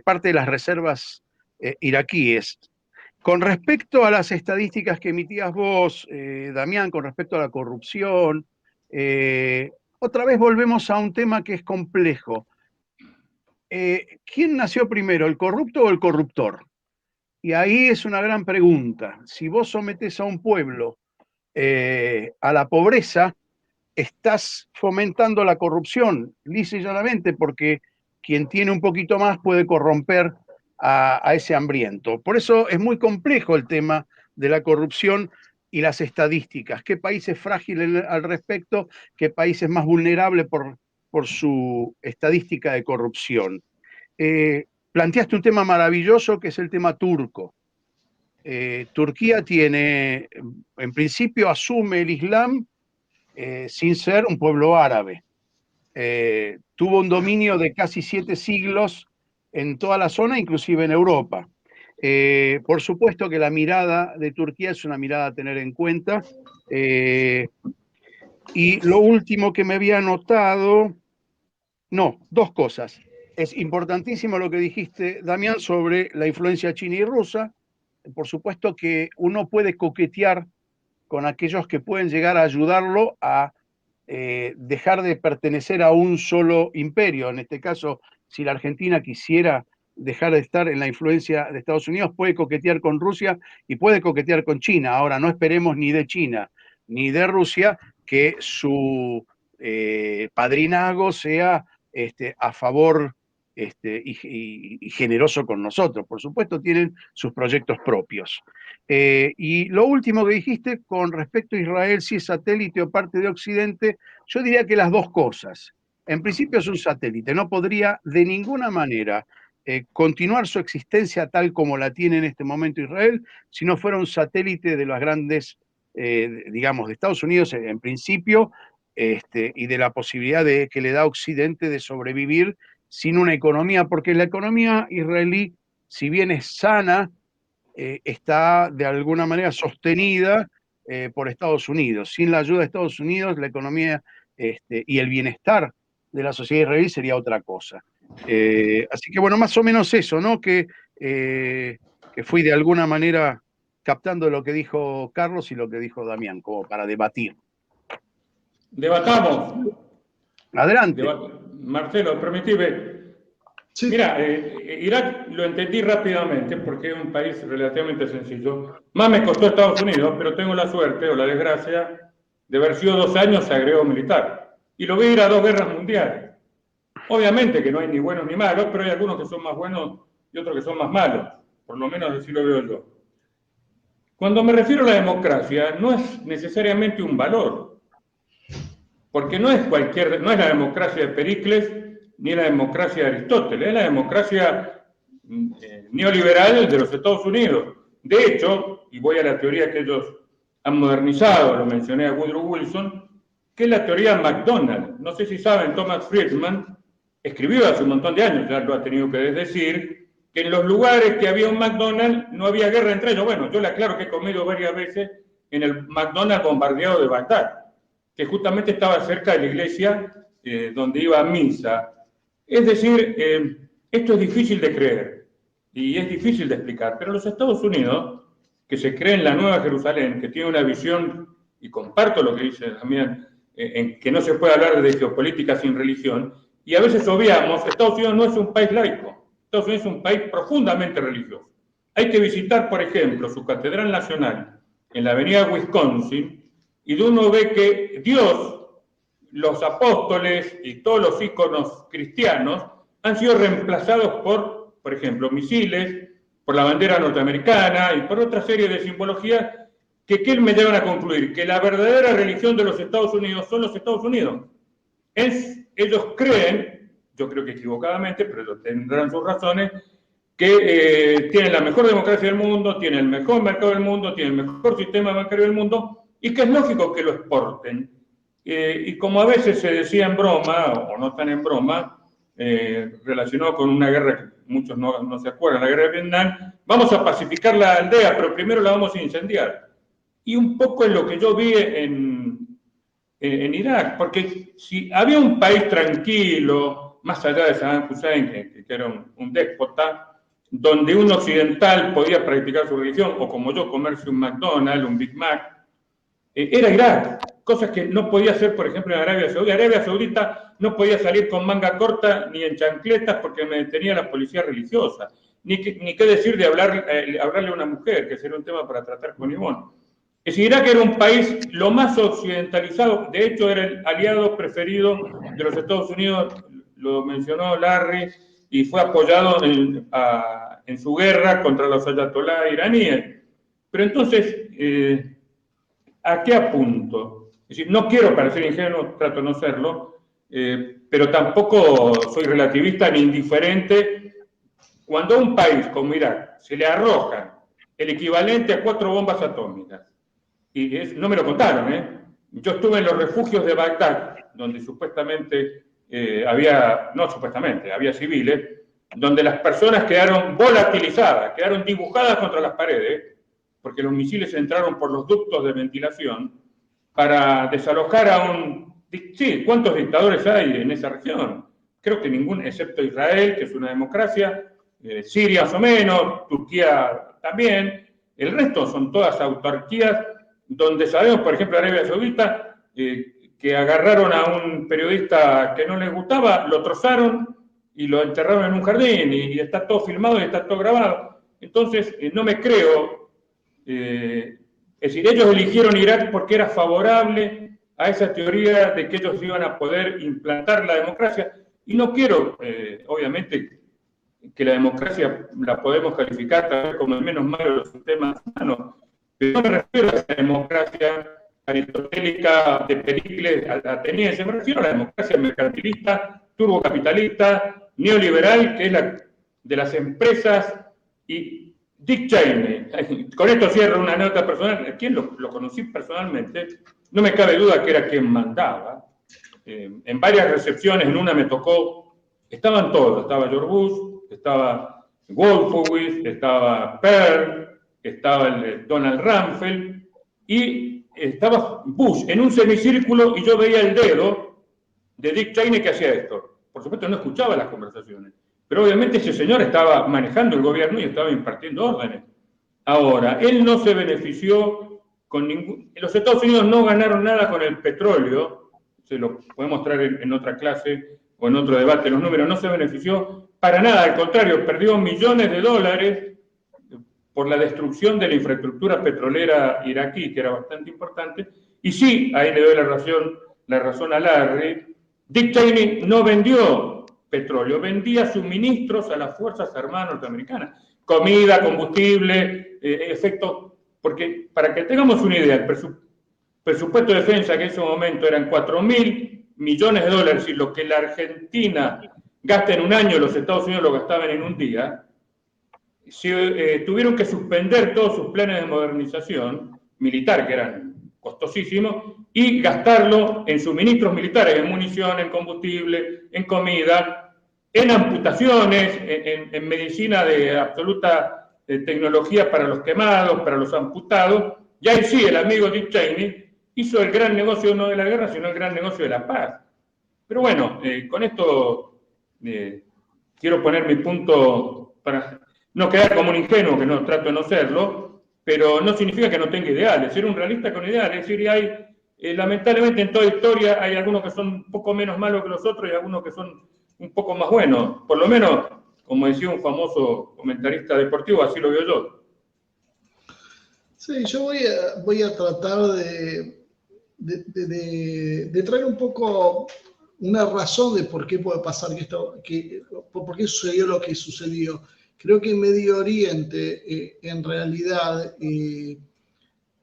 parte de las reservas iraquíes. Con respecto a las estadísticas que emitías vos, Damián, con respecto a la corrupción, otra vez volvemos a un tema que es complejo. ¿Quién nació primero, el corrupto o el corruptor? Y ahí es una gran pregunta. Si vos sometés a un pueblo a la pobreza, estás fomentando la corrupción, lisa y llanamente, porque quien tiene un poquito más puede corromper a ese hambriento. Por eso es muy complejo el tema de la corrupción y las estadísticas. ¿Qué país es frágil al respecto? ¿Qué país es más vulnerable por su estadística de corrupción? Planteaste un tema maravilloso que es el tema turco. Turquía tiene, en principio asume el Islam sin ser un pueblo árabe. Tuvo un dominio de casi 7 siglos en toda la zona, inclusive en Europa. Por supuesto que la mirada de Turquía es una mirada a tener en cuenta. Y lo último que me había notado, no, 2 cosas. Es importantísimo lo que dijiste, Damián, sobre la influencia china y rusa. Por supuesto que uno puede coquetear con aquellos que pueden llegar a ayudarlo a dejar de pertenecer a un solo imperio. En este caso, si la Argentina quisiera dejar de estar en la influencia de Estados Unidos, puede coquetear con Rusia y puede coquetear con China. Ahora, no esperemos ni de China ni de Rusia que su padrinazgo sea a favor y generoso con nosotros. Por supuesto, tienen sus proyectos propios. Y lo último que dijiste con respecto a Israel, si es satélite o parte de Occidente, yo diría que las 2 cosas. En principio es un satélite, no podría de ninguna manera continuar su existencia tal como la tiene en este momento Israel, si no fuera un satélite de las grandes, digamos, de Estados Unidos en principio, y de la posibilidad que le da a Occidente de sobrevivir sin una economía, porque la economía israelí, si bien es sana, está de alguna manera sostenida por Estados Unidos. Sin la ayuda de Estados Unidos, la economía y el bienestar de la sociedad israelí sería otra cosa. Así que bueno, más o menos eso, ¿no? Que fui de alguna manera captando lo que dijo Carlos y lo que dijo Damián, como para debatir. Debatamos. Adelante. Marcelo, permitime. Sí. Mira, Irak lo entendí rápidamente porque es un país relativamente sencillo. Más me costó Estados Unidos, pero tengo la suerte o la desgracia de haber sido 2 años agrego militar. Y lo vi ir a 2 guerras mundiales. Obviamente que no hay ni buenos ni malos, pero hay algunos que son más buenos y otros que son más malos. Por lo menos así lo veo yo. Cuando me refiero a la democracia, no es necesariamente un valor. Porque no es la democracia de Pericles, ni la democracia de Aristóteles, es la democracia neoliberal de los Estados Unidos. De hecho, y voy a la teoría que ellos han modernizado, lo mencioné a Woodrow Wilson, que es la teoría McDonald. No sé si saben, Thomas Friedman escribió hace un montón de años, ya lo ha tenido que decir, que en los lugares que había un McDonald's no había guerra entre ellos. Bueno, yo le aclaro que he comido varias veces en el McDonald's bombardeado de Bagdad, que justamente estaba cerca de la iglesia donde iba a misa. Es decir, esto es difícil de creer y es difícil de explicar, pero los Estados Unidos, que se creen la Nueva Jerusalén, que tiene una visión, y comparto lo que dice también, en que no se puede hablar de geopolítica sin religión, y a veces obviamos, Estados Unidos no es un país laico, Estados Unidos es un país profundamente religioso. Hay que visitar, por ejemplo, su Catedral Nacional en la avenida Wisconsin, y uno ve que Dios, los apóstoles y todos los íconos cristianos han sido reemplazados por ejemplo, misiles, por la bandera norteamericana y por otra serie de simbologías que me llevan a concluir que la verdadera religión de los Estados Unidos son los Estados Unidos. Ellos creen, yo creo que equivocadamente, pero ellos tendrán sus razones, que tienen la mejor democracia del mundo, tienen el mejor mercado del mundo, tienen el mejor sistema bancario del mundo, y que es lógico que lo exporten. Y como a veces se decía en broma, o no tan en broma, relacionado con una guerra que muchos no se acuerdan, la guerra de Vietnam, vamos a pacificar la aldea, pero primero la vamos a incendiar. Y un poco es lo que yo vi en Irak, porque si había un país tranquilo, más allá de Saddam Hussein, que era un déspota, donde un occidental podía practicar su religión, o como yo, comerse un McDonald's, un Big Mac, era Irak. Cosas que no podía hacer, por ejemplo, en Arabia Saudita. Arabia Saudita no podía salir con manga corta ni en chancletas porque me detenía la policía religiosa. Ni qué decir de hablarle a una mujer, que sería un tema para tratar con Ivonne. Es decir, Irak era un país lo más occidentalizado, de hecho era el aliado preferido de los Estados Unidos, lo mencionó Larry, y fue apoyado en su guerra contra los ayatolás iraníes. Pero entonces, ¿a qué apunto? Es decir, no quiero parecer ingenuo, trato de no serlo, pero tampoco soy relativista ni indiferente. Cuando a un país como Irak se le arroja el equivalente a 4 bombas atómicas, y no me lo contaron, yo estuve en los refugios de Bagdad, donde supuestamente había civiles, donde las personas quedaron volatilizadas, quedaron dibujadas contra las paredes, porque los misiles entraron por los ductos de ventilación para desalojar a Sí, ¿cuántos dictadores hay en esa región? Creo que ninguno, excepto Israel, que es una democracia, Siria más o menos, Turquía también. El resto son todas autarquías donde sabemos, por ejemplo, Arabia Saudita, que agarraron a un periodista que no les gustaba, lo trozaron y lo enterraron en un jardín, y está todo filmado y está todo grabado. Entonces, no me creo. Es decir, ellos eligieron Irak porque era favorable a esa teoría de que ellos iban a poder implantar la democracia. Y no quiero, obviamente, que la democracia la podemos calificar tal vez como el menos malo de los sistemas humanos, pero no me refiero a esa democracia aristotélica de Pericles ateniense, me refiero a la democracia mercantilista, turbocapitalista, neoliberal, que es la de las empresas. Y Dick Cheney, con esto cierro una nota personal, quien lo conocí personalmente, no me cabe duda que era quien mandaba. En varias recepciones, en una me tocó, estaban todos, estaba George Bush, estaba Wolfowitz, estaba Pearl, estaba el Donald Rumsfeld, y estaba Bush en un semicírculo, y yo veía el dedo de Dick Cheney que hacía esto. Por supuesto no escuchaba las conversaciones, pero obviamente ese señor estaba manejando el gobierno y estaba impartiendo órdenes. Ahora, él no se benefició con ningún... Los Estados Unidos no ganaron nada con el petróleo, se lo puede mostrar en otra clase o en otro debate los números, no se benefició para nada, al contrario, perdió millones de dólares por la destrucción de la infraestructura petrolera iraquí, que era bastante importante. Y sí, ahí le doy la razón a Larry, Dick Cheney no vendió petróleo, vendía suministros a las Fuerzas Armadas norteamericanas, comida, combustible, efectos, porque para que tengamos una idea, el presupuesto de defensa que en ese momento eran 4.000 millones de dólares, y lo que la Argentina gasta en un año, los Estados Unidos lo gastaban en un día, tuvieron que suspender todos sus planes de modernización militar, que eran costosísimos, y gastarlo en suministros militares, en munición, en combustible, en comida, en amputaciones, en medicina de absoluta tecnología para los quemados, para los amputados. Y ahí sí, el amigo Dick Cheney hizo el gran negocio no de la guerra, sino el gran negocio de la paz. Pero bueno, con esto quiero poner mi punto para no quedar como un ingenuo, que no trato de no serlo, pero no significa que no tenga ideales. Ser un realista con ideales, es decir, hay, lamentablemente en toda historia hay algunos que son un poco menos malos que los otros y algunos que son un poco más buenos. Por lo menos, como decía un famoso comentarista deportivo, así lo veo yo. Sí, yo voy a tratar de traer un poco una razón de por qué puede pasar por qué sucedió lo que sucedió. Creo que en Medio Oriente, en realidad,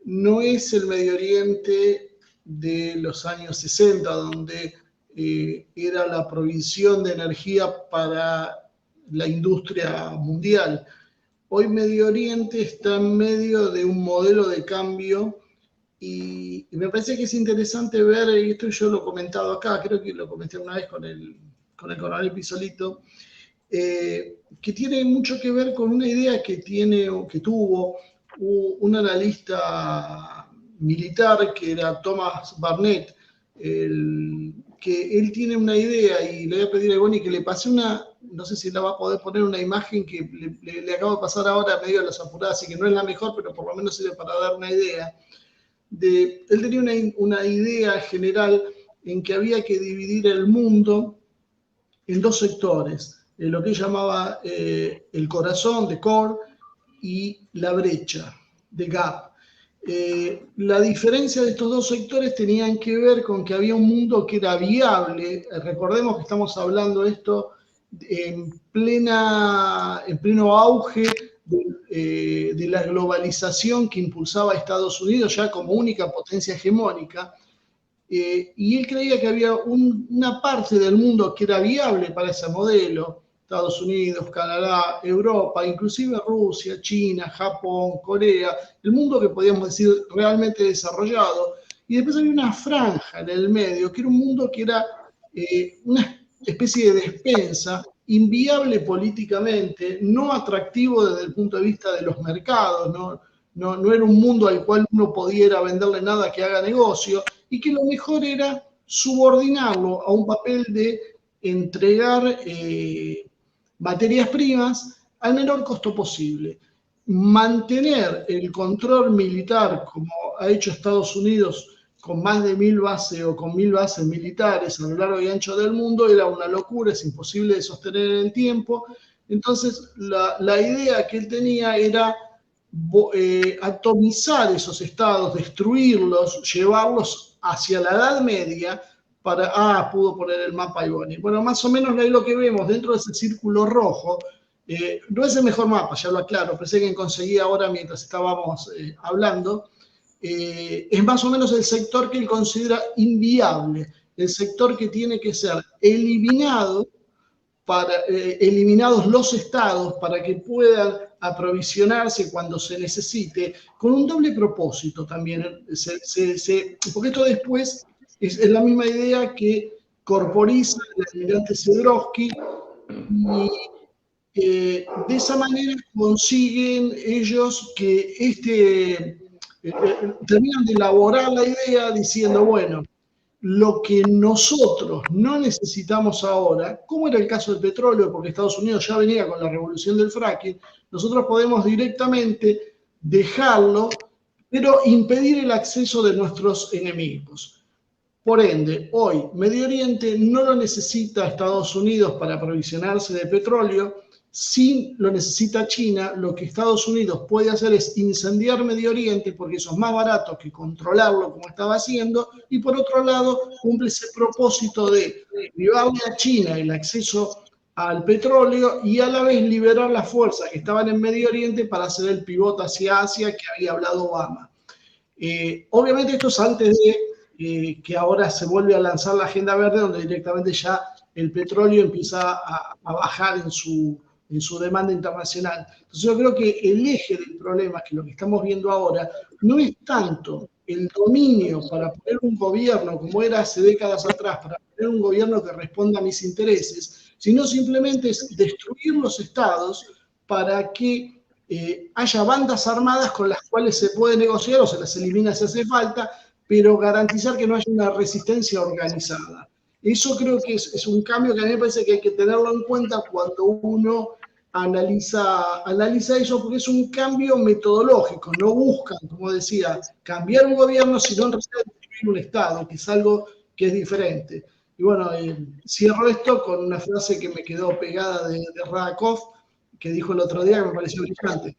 no es el Medio Oriente de los años 60, donde era la provisión de energía para la industria mundial. Hoy Medio Oriente está en medio de un modelo de cambio y me parece que es interesante ver, y esto yo lo he comentado acá, creo que lo comenté una vez con el coronel Pisolito, que tiene mucho que ver con una idea que tuvo un analista militar que era Thomas Barnett, que que él tiene una idea, y le voy a pedir a Bonnie que le pase no sé si la va a poder poner, una imagen que le acabo de pasar ahora medio a las apuradas, así que no es la mejor, pero por lo menos sirve para dar una idea. Él tenía una idea general en que había que dividir el mundo en dos sectores, lo que él llamaba el corazón, the core, y la brecha, the gap. La diferencia de estos dos sectores tenían que ver con que había un mundo que era viable. Recordemos que estamos hablando de esto en pleno auge de la globalización que impulsaba a Estados Unidos ya como única potencia hegemónica. Y él creía que había una parte del mundo que era viable para ese modelo. Estados Unidos, Canadá, Europa, inclusive Rusia, China, Japón, Corea, el mundo que podíamos decir realmente desarrollado. Y después había una franja en el medio, que era un mundo que era una especie de despensa, inviable políticamente, no atractivo desde el punto de vista de los mercados, no era un mundo al cual uno pudiera venderle nada que haga negocio, y que lo mejor era subordinarlo a un papel de entregar materias primas al menor costo posible. Mantener el control militar, como ha hecho Estados Unidos con más de 1000 bases o con 1000 bases militares a lo largo y ancho del mundo, era una locura, es imposible de sostener en el tiempo. Entonces, la idea que él tenía era atomizar esos estados, destruirlos, llevarlos hacia la Edad Media, pudo poner el mapa Ivoni. Bueno, más o menos ahí lo que vemos dentro de ese círculo rojo, no es el mejor mapa, ya lo aclaro, pensé que conseguí ahora mientras estábamos hablando, es más o menos el sector que él considera inviable, el sector que tiene que ser eliminados los estados para que puedan aprovisionarse cuando se necesite, con un doble propósito también, porque esto después es la misma idea que corporiza el almirante Cedrowski, y de esa manera consiguen ellos que terminan de elaborar la idea diciendo, bueno, lo que nosotros no necesitamos ahora, como era el caso del petróleo, porque Estados Unidos ya venía con la revolución del fracking, nosotros podemos directamente dejarlo, pero impedir el acceso de nuestros enemigos. Por ende, hoy Medio Oriente no lo necesita Estados Unidos para aprovisionarse de petróleo, sí lo necesita China. Lo que Estados Unidos puede hacer es incendiar Medio Oriente porque eso es más barato que controlarlo como estaba haciendo, y por otro lado cumple ese propósito de privarle a China el acceso al petróleo y a la vez liberar las fuerzas que estaban en Medio Oriente para hacer el pivote hacia Asia que había hablado Obama. Obviamente esto es antes de que ahora se vuelve a lanzar la Agenda Verde, donde directamente ya el petróleo empieza a bajar en su demanda internacional. Entonces yo creo que el eje del problema, que lo que estamos viendo ahora, no es tanto el dominio para poner un gobierno como era hace décadas atrás, para poner un gobierno que responda a mis intereses, sino simplemente es destruir los estados para que haya bandas armadas con las cuales se puede negociar o se las elimina si hace falta, pero garantizar que no haya una resistencia organizada. Eso creo que es un cambio que a mí me parece que hay que tenerlo en cuenta cuando uno analiza eso, porque es un cambio metodológico. No buscan, como decía, cambiar un gobierno, sino en realidad destruir un Estado, que es algo que es diferente. Y bueno, cierro esto con una frase que me quedó pegada de Radakov, que dijo el otro día, que me pareció brillante.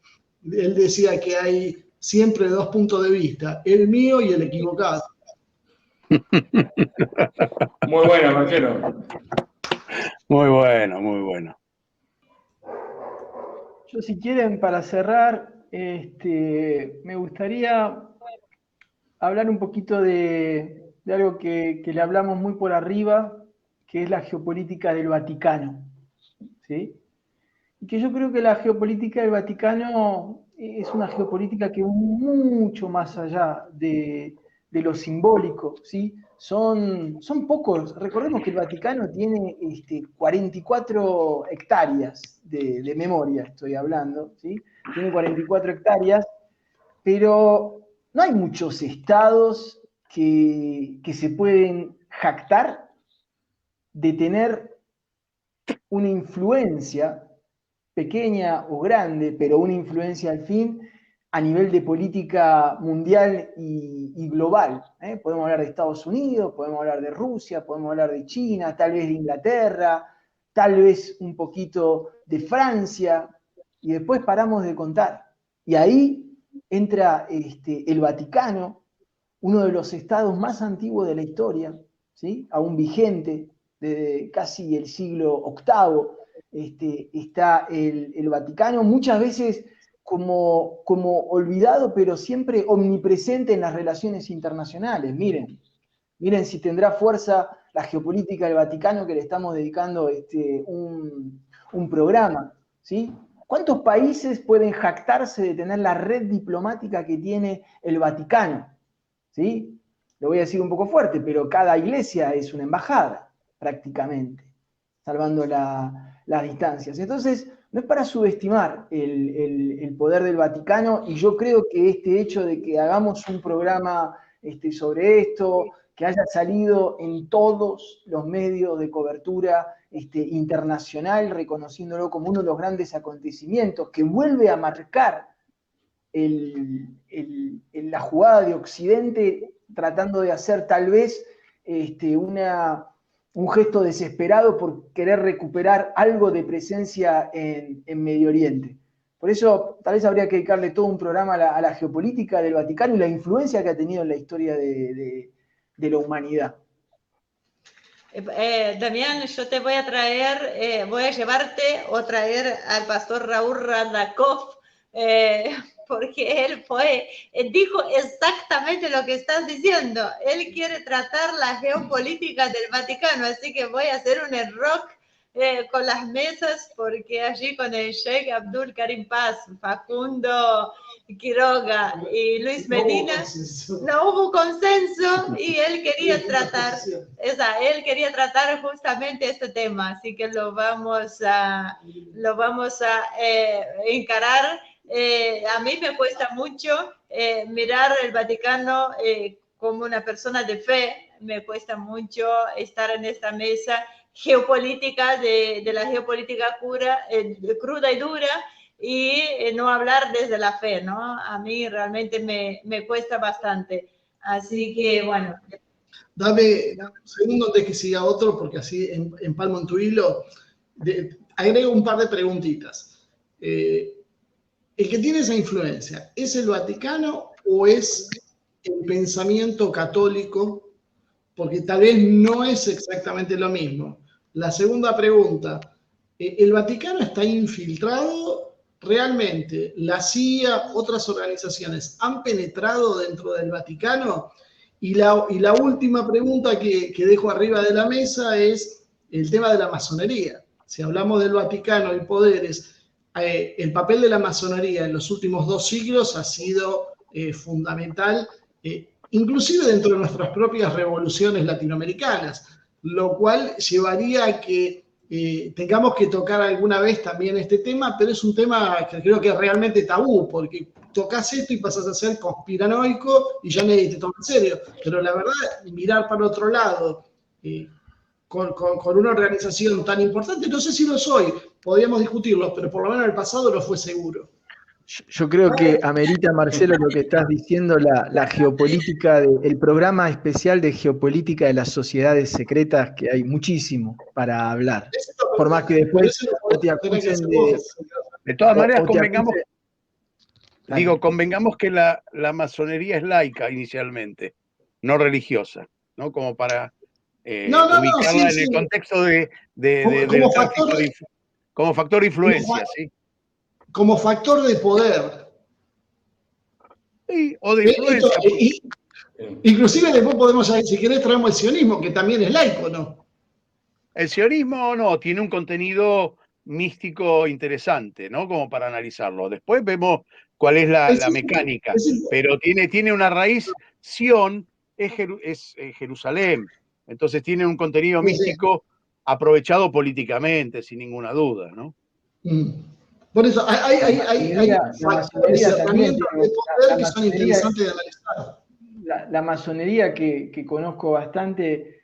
Él decía que hay siempre dos puntos de vista, el mío y el equivocado. Muy bueno, Marcelo. Muy bueno, muy bueno. Yo, si quieren, para cerrar, me gustaría hablar un poquito de algo que le hablamos muy por arriba, que es la geopolítica del Vaticano, ¿sí? Y que yo creo que la geopolítica del Vaticano es una geopolítica que va mucho más allá de lo simbólico, ¿sí? Son pocos. Recordemos que el Vaticano tiene 44 hectáreas de memoria, estoy hablando, ¿sí? Tiene 44 hectáreas, pero no hay muchos estados que se pueden jactar de tener una influencia, pequeña o grande, pero una influencia al fin, a nivel de política mundial y global. Podemos hablar de Estados Unidos, podemos hablar de Rusia, podemos hablar de China, tal vez de Inglaterra, tal vez un poquito de Francia, y después paramos de contar. Y ahí entra el Vaticano, uno de los estados más antiguos de la historia, ¿sí? Aún vigente, desde casi el siglo VIII, está el Vaticano, muchas veces como olvidado, pero siempre omnipresente en las relaciones internacionales. Miren si tendrá fuerza la geopolítica del Vaticano, que le estamos dedicando un programa, ¿sí? ¿Cuántos países pueden jactarse de tener la red diplomática que tiene el Vaticano? ¿Sí? Lo voy a decir un poco fuerte, pero cada iglesia es una embajada, prácticamente, salvando las distancias. Entonces, no es para subestimar el poder del Vaticano, y yo creo que este hecho de que hagamos un programa sobre esto, que haya salido en todos los medios de cobertura internacional, reconociéndolo como uno de los grandes acontecimientos, que vuelve a marcar la jugada de Occidente, tratando de hacer tal vez un gesto desesperado por querer recuperar algo de presencia en Medio Oriente. Por eso tal vez habría que dedicarle todo un programa a la geopolítica del Vaticano y la influencia que ha tenido en la historia de la humanidad. Damián, yo te voy a traer, voy a llevarte o traer al pastor Raúl Radakov, porque él dijo exactamente lo que estás diciendo. Él quiere tratar la geopolítica del Vaticano, así que voy a hacer un rock con las mesas, porque allí con el Sheikh Abdul Karim Paz, Facundo Quiroga y Luis Medina no hubo consenso, y él quería tratar justamente este tema, así que lo vamos a encarar. A mí me cuesta mucho mirar el Vaticano como una persona de fe, me cuesta mucho estar en esta mesa geopolítica, de la geopolítica cruda y dura, y no hablar desde la fe, ¿no? A mí realmente me cuesta bastante. Así que, bueno. Dame un segundo antes que siga otro, porque así empalmo en tu hilo. Agrego un par de preguntitas. El que tiene esa influencia, ¿es el Vaticano o es el pensamiento católico? Porque tal vez no es exactamente lo mismo. La segunda pregunta, ¿el Vaticano está infiltrado? ¿Realmente la CIA, otras organizaciones han penetrado dentro del Vaticano? Y la última pregunta que dejo arriba de la mesa es el tema de la masonería. Si hablamos del Vaticano y poderes, el papel de la masonería en los últimos 2 siglos ha sido fundamental, inclusive dentro de nuestras propias revoluciones latinoamericanas, lo cual llevaría a que tengamos que tocar alguna vez también este tema, pero es un tema que creo que es realmente tabú, porque tocas esto y pasas a ser conspiranoico y ya nadie te toma en serio. Pero la verdad, mirar para otro lado, con una organización tan importante, no sé si lo soy, podríamos discutirlo, pero por lo menos en el pasado lo fue seguro. Yo creo que amerita, Marcelo, lo que estás diciendo, la geopolítica, el programa especial de geopolítica de las sociedades secretas, que hay muchísimo para hablar. Por más que después te acusen de todas maneras, convengamos que la masonería es laica inicialmente, no religiosa, ¿no? Como para ubicarla en el contexto como factor de influencia, ¿sí? Como factor de poder. Sí, o de influencia. Inclusive después podemos, si querés, traemos el sionismo, que también es laico, ¿no? El sionismo no, tiene un contenido místico interesante, ¿no? Como para analizarlo. Después vemos cuál es la mecánica, pero tiene una raíz. Sion es Jerusalén, entonces tiene un contenido místico aprovechado políticamente, sin ninguna duda, ¿no? Por eso hay herramientas de poder que son interesantes de analizar. La masonería que conozco bastante,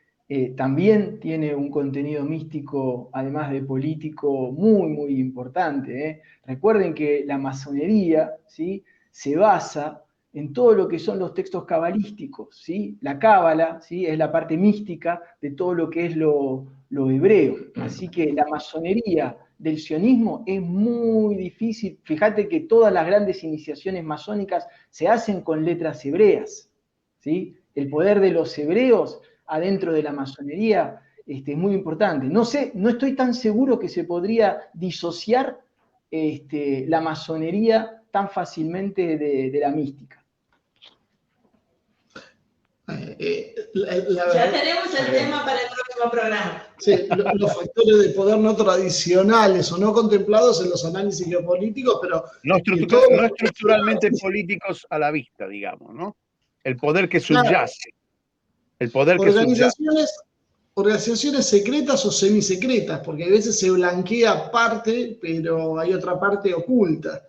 también tiene un contenido místico, además de político, muy, muy importante, ¿eh? Recuerden que la masonería, ¿sí?, se basa en todo lo que son los textos cabalísticos, ¿sí? La cábala, ¿sí?, es la parte mística de todo lo que es lo hebreo. Así que la masonería del sionismo es muy difícil. Fíjate que todas las grandes iniciaciones masónicas se hacen con letras hebreas, ¿sí? El poder de los hebreos adentro de la masonería es muy importante. No sé, no estoy tan seguro que se podría disociar la masonería tan fácilmente de la mística. Ya tenemos el tema para el próximo programa. Sí, los factores de poder no tradicionales o no contemplados en los análisis geopolíticos, pero no estructuralmente políticos a la vista, digamos, ¿no? El poder que subyace. El poder que subyace. Organizaciones secretas o semisecretas, porque a veces se blanquea parte, pero hay otra parte oculta.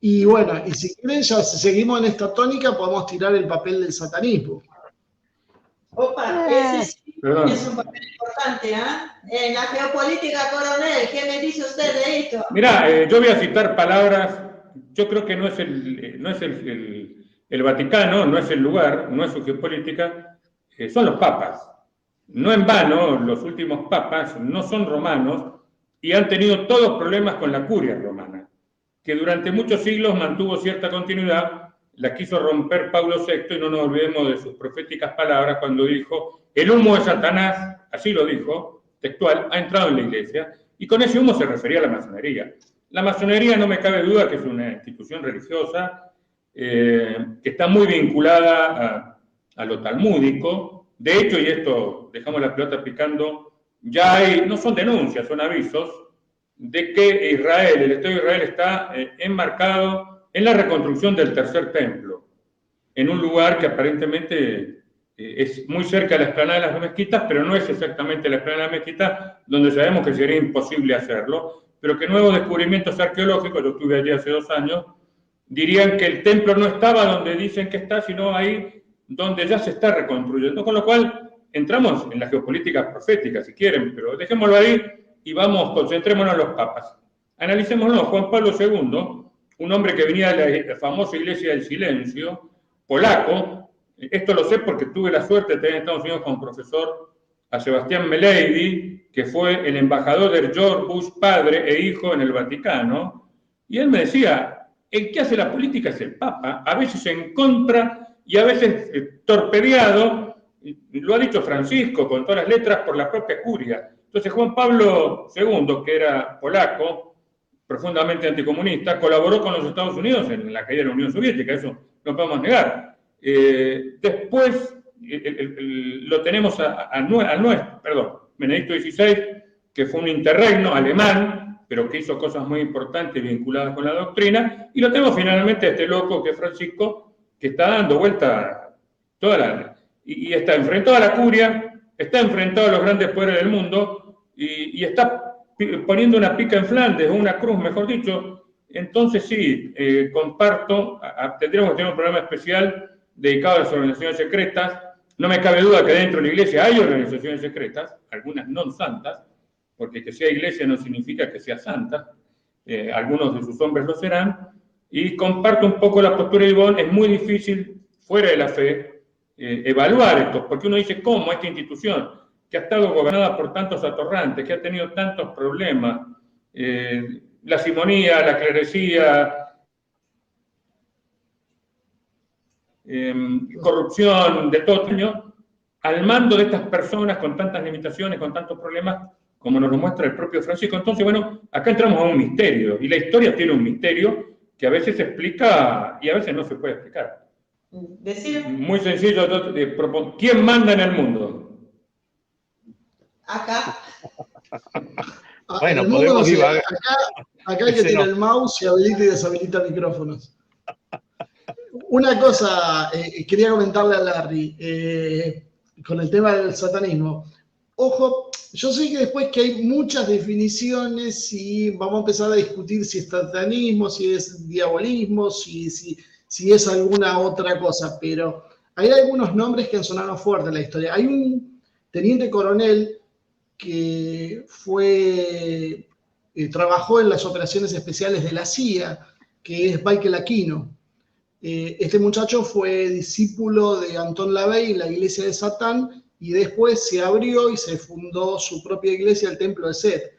Y bueno, y si quieren, ya seguimos en esta tónica, podemos tirar el papel del satanismo. Opa, ese sí es un papel importante, ¿ah? En la geopolítica, coronel, ¿qué me dice usted de esto? Mirá, yo voy a citar palabras, yo creo que no es el Vaticano, no es el lugar, no es su geopolítica, son los papas. No en vano, los últimos papas no son romanos y han tenido todos problemas con la curia romana, que durante muchos siglos mantuvo cierta continuidad. La quiso romper Pablo VI, y no nos olvidemos de sus proféticas palabras cuando dijo: el humo de Satanás, así lo dijo, textual, ha entrado en la iglesia, y con ese humo se refería a la masonería. La masonería, no me cabe duda que es una institución religiosa que está muy vinculada a lo talmúdico. De hecho, y esto dejamos la pelota picando, ya hay, no son denuncias, son avisos de que Israel, el Estado de Israel, está enmarcado en la reconstrucción del tercer templo, en un lugar que aparentemente es muy cerca de la explanada de las mezquitas, pero no es exactamente la explanada de las mezquitas, donde sabemos que sería imposible hacerlo, pero que nuevos descubrimientos arqueológicos, yo estuve allí hace 2 años, dirían que el templo no estaba donde dicen que está, sino ahí donde ya se está reconstruyendo, con lo cual entramos en la geopolítica profética, si quieren, pero dejémoslo ahí y vamos, concentrémonos en los papas. Analicémonos. Juan Pablo II, un hombre que venía de la famosa Iglesia del Silencio, polaco, esto lo sé porque tuve la suerte de tener en Estados Unidos como profesor a Sebastián Melady, que fue el embajador de George Bush padre e hijo en el Vaticano, y él me decía: el que hace la política es el Papa, a veces en contra y a veces torpedeado, lo ha dicho Francisco con todas las letras, por la propia curia. Entonces Juan Pablo II, que era polaco, profundamente anticomunista, colaboró con los Estados Unidos en la caída de la Unión Soviética, eso no podemos negar. Después lo tenemos Benedicto XVI, que fue un interregno alemán, pero que hizo cosas muy importantes vinculadas con la doctrina, y lo tenemos finalmente a este loco que es Francisco, que está dando vuelta y está enfrentado a la curia, está enfrentado a los grandes poderes del mundo, y está poniendo una pica en Flandes, o una cruz, mejor dicho. Entonces sí, comparto, tendríamos que tener un programa especial dedicado a las organizaciones secretas. No me cabe duda que dentro de la iglesia hay organizaciones secretas, algunas no santas, porque que sea iglesia no significa que sea santa, algunos de sus hombres lo serán, y comparto un poco la postura de Ivonne. Es muy difícil, fuera de la fe, evaluar esto, porque uno dice: ¿cómo esta institución, que ha estado gobernada por tantos atorrantes, que ha tenido tantos problemas, la simonía, la clerecía, corrupción de todo tipo, al mando de estas personas con tantas limitaciones, con tantos problemas, como nos lo muestra el propio Francisco? Entonces, bueno, acá entramos a un misterio, y la historia tiene un misterio que a veces se explica y a veces no se puede explicar. ¿Decir? Muy sencillo, ¿quién manda en el mundo? Acá. Bueno, podemos ir. Acá hay que tener el mouse y habilita y deshabilita micrófonos. Una cosa quería comentarle a Larry con el tema del satanismo. Ojo, yo sé que después que hay muchas definiciones y vamos a empezar a discutir si es satanismo, si es diabolismo, si es alguna otra cosa, pero hay algunos nombres que han sonado fuerte en la historia. Hay teniente coronel que trabajó en las operaciones especiales de la CIA, que es Michael Aquino. Este muchacho fue discípulo de Anton LaVey en la iglesia de Satán y después se abrió y se fundó su propia iglesia, el Templo de Set.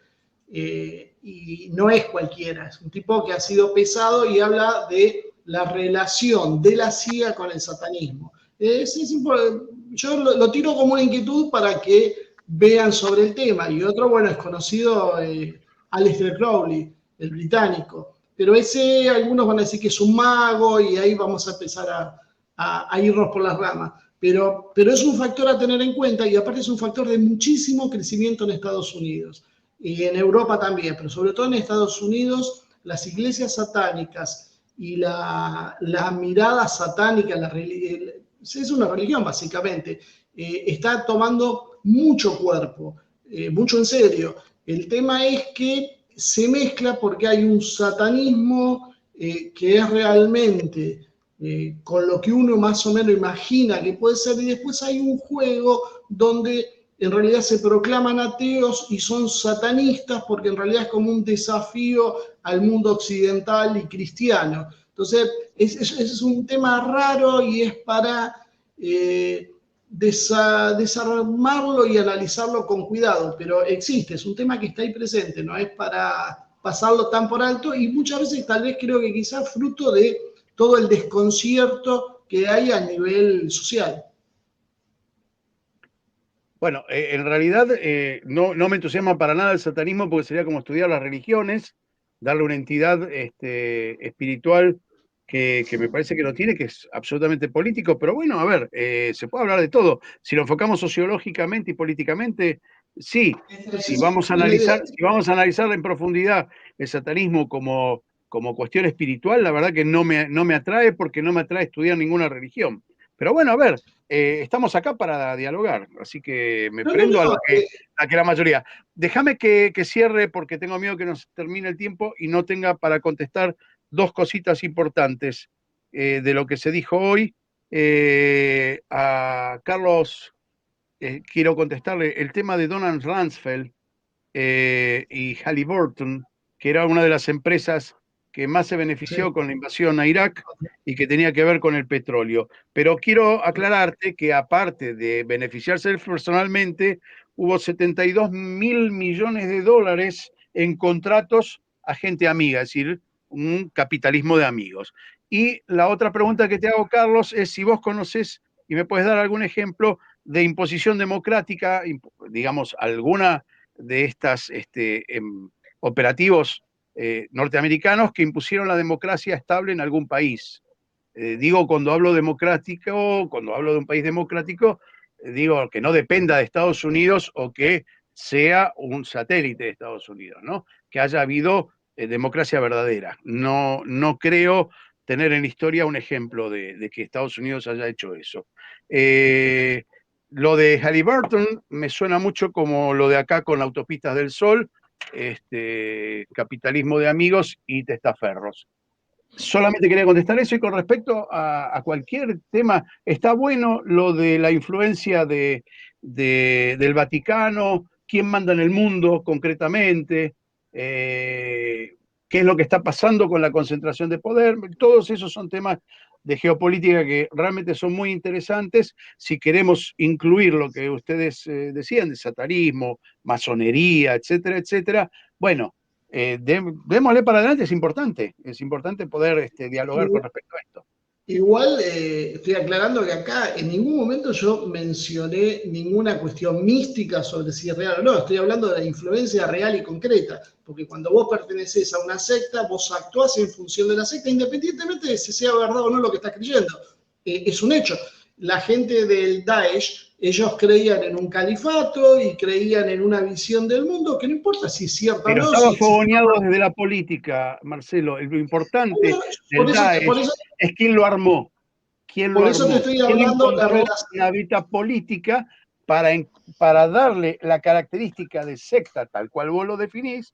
Y no es cualquiera, es un tipo que ha sido pesado y habla de la relación de la CIA con el satanismo. Yo lo tiro como una inquietud para que vean sobre el tema. Y otro, bueno, es conocido Aleister Crowley, el británico. Pero ese, algunos van a decir que es un mago y ahí vamos a empezar a irnos por las ramas. Pero es un factor a tener en cuenta y aparte es un factor de muchísimo crecimiento en Estados Unidos y en Europa también, pero sobre todo en Estados Unidos, las iglesias satánicas y la mirada satánica, es una religión básicamente, está tomando mucho cuerpo, mucho en serio. El tema es que se mezcla porque hay un satanismo que es realmente con lo que uno más o menos imagina que puede ser, y después hay un juego donde en realidad se proclaman ateos y son satanistas porque en realidad es como un desafío al mundo occidental y cristiano. Entonces, es un tema raro y es para desarmarlo y analizarlo con cuidado, pero existe, es un tema que está ahí presente, no es para pasarlo tan por alto y muchas veces tal vez creo que quizás fruto de todo el desconcierto que hay a nivel social. Bueno, en realidad no me entusiasma para nada el satanismo porque sería como estudiar las religiones, darle una entidad espiritual que me parece que no tiene, que es absolutamente político, pero bueno, a ver, se puede hablar de todo. Si lo enfocamos sociológicamente y políticamente, sí. Si vamos a analizar en profundidad el satanismo como cuestión espiritual, la verdad que no me atrae porque no me atrae estudiar ninguna religión. Pero bueno, a ver, estamos acá para dialogar, así que me prendo a lo que la mayoría. Déjame que cierre porque tengo miedo que nos termine el tiempo y no tenga para contestar dos cositas importantes de lo que se dijo hoy. A Carlos quiero contestarle el tema de Donald Rumsfeld y Halliburton, que era una de las empresas que más se benefició con la invasión a Irak y que tenía que ver con el petróleo. Pero quiero aclararte que aparte de beneficiarse personalmente, hubo 72.000 millones de dólares en contratos a gente amiga, es decir, un capitalismo de amigos. Y la otra pregunta que te hago, Carlos, es si vos conocés y me puedes dar algún ejemplo de imposición democrática, digamos, alguna de estas operativos norteamericanos que impusieron la democracia estable en algún país. Digo, cuando hablo democrático, cuando hablo de un país democrático, digo que no dependa de Estados Unidos o que sea un satélite de Estados Unidos, ¿no? Que haya habido democracia verdadera. No creo tener en la historia un ejemplo de que Estados Unidos haya hecho eso. Lo de Halliburton me suena mucho como lo de acá con Autopistas del Sol, capitalismo de amigos y testaferros. Solamente quería contestar eso y con respecto a cualquier tema, está bueno lo de la influencia del Vaticano, quién manda en el mundo concretamente, qué es lo que está pasando con la concentración de poder, todos esos son temas de geopolítica que realmente son muy interesantes si queremos incluir lo que ustedes decían de satanismo, masonería, etcétera, etcétera. Bueno, démosle para adelante, es importante poder dialogar con respecto a esto. Igual estoy aclarando que acá en ningún momento yo mencioné ninguna cuestión mística sobre si es real o no, estoy hablando de la influencia real y concreta, porque cuando vos perteneces a una secta, vos actuás en función de la secta, independientemente de si sea verdad o no lo que estás creyendo. Es un hecho. La gente del Daesh, ellos creían en un califato y creían en una visión del mundo que no importa si es cierta o no. Pero estaba fogoneado desde la política, Marcelo. Lo importante del Daesh es quién lo armó. Por eso te estoy hablando de la relación. Una vita política para darle la característica de secta tal cual vos lo definís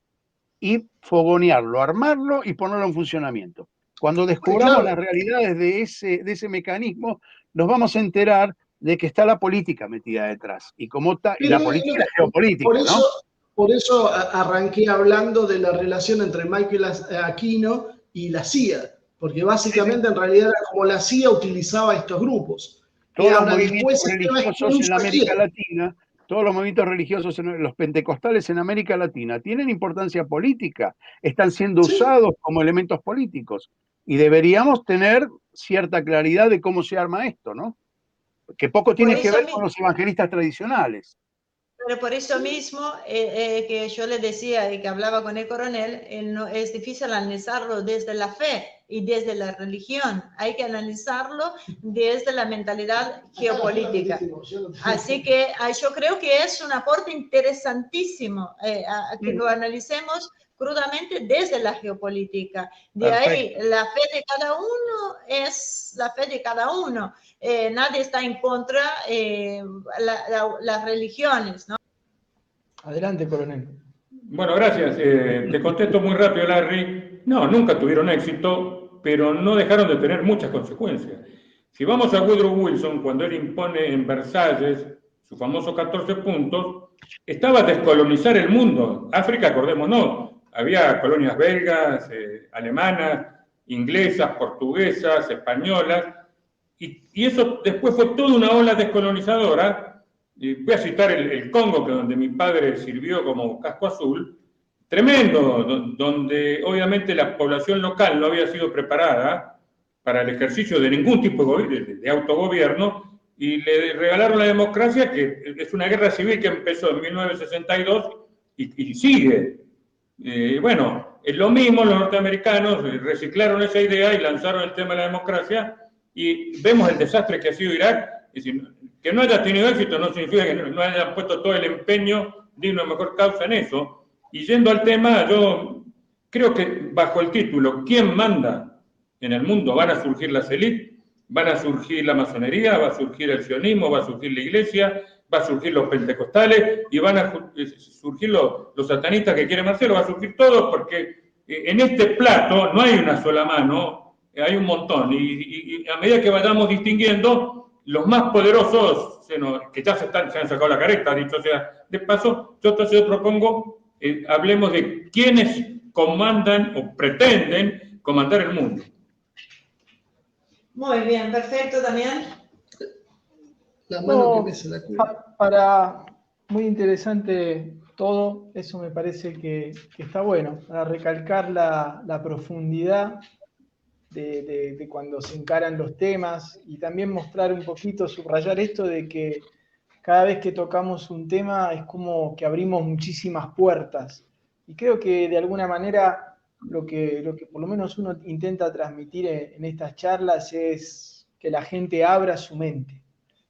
y fogonearlo, armarlo y ponerlo en funcionamiento. Cuando descubramos las realidades de ese mecanismo, nos vamos a enterar de que está la política metida detrás. Y y la política y la geopolítica, por eso, ¿no? Por eso arranqué hablando de la relación entre Michael Aquino y la CIA, porque básicamente en realidad era como la CIA utilizaba estos grupos. Todos los Ahora, movimientos después, religiosos en América Latina, todos los movimientos religiosos, los pentecostales en América Latina, tienen importancia política, están siendo usados como elementos políticos. Y deberíamos tener cierta claridad de cómo se arma esto, ¿no? Que poco tiene que ver con los evangelistas tradicionales. Pero por eso mismo que yo le decía y que hablaba con el coronel, no, es difícil analizarlo desde la fe y desde la religión. Hay que analizarlo desde la mentalidad geopolítica. Así que yo creo que es un aporte interesantísimo que lo analicemos crudamente desde la geopolítica. De ahí, la fe de cada uno es la fe de cada uno. Nadie está en contra las religiones, ¿no? Adelante, coronel. Bueno, gracias. Te contesto muy rápido, Larry. No, nunca tuvieron éxito, pero no dejaron de tener muchas consecuencias. Si vamos a Woodrow Wilson, cuando él impone en Versalles su famoso 14 puntos, estaba a descolonizar el mundo. África, acordémonos, había colonias belgas, alemanas, inglesas, portuguesas, españolas, y eso después fue toda una ola descolonizadora. Y voy a citar el Congo, que donde mi padre sirvió como casco azul, tremendo, donde obviamente la población local no había sido preparada para el ejercicio de ningún tipo de autogobierno, y le regalaron la democracia, que es una guerra civil que empezó en 1962 y sigue. Bueno, es lo mismo, los norteamericanos reciclaron esa idea y lanzaron el tema de la democracia, y vemos el desastre que ha sido Irak. Es decir, que no haya tenido éxito no significa que no hayan puesto todo el empeño digno de mejor causa en eso. Y yendo al tema, yo creo que bajo el título ¿quién manda en el mundo? Van a surgir las élites, van a surgir la masonería, va a surgir el sionismo, va a surgir la iglesia, va a surgir los pentecostales y van a surgir los satanistas que quiere Marcelo, va a surgir todo, porque en este plato no hay una sola mano, hay un montón, y a medida que vayamos distinguiendo, los más poderosos, que ya se han sacado la careta, dicho sea de paso, yo entonces propongo, hablemos de quiénes comandan o pretenden comandar el mundo. Muy bien, perfecto, Damián. La mano que se la cuida. Muy interesante todo, eso me parece que está bueno, para recalcar la profundidad de cuando se encaran los temas y también mostrar un poquito, subrayar esto de que cada vez que tocamos un tema es como que abrimos muchísimas puertas. Y creo que de alguna manera lo que por lo menos uno intenta transmitir en estas charlas es que la gente abra su mente,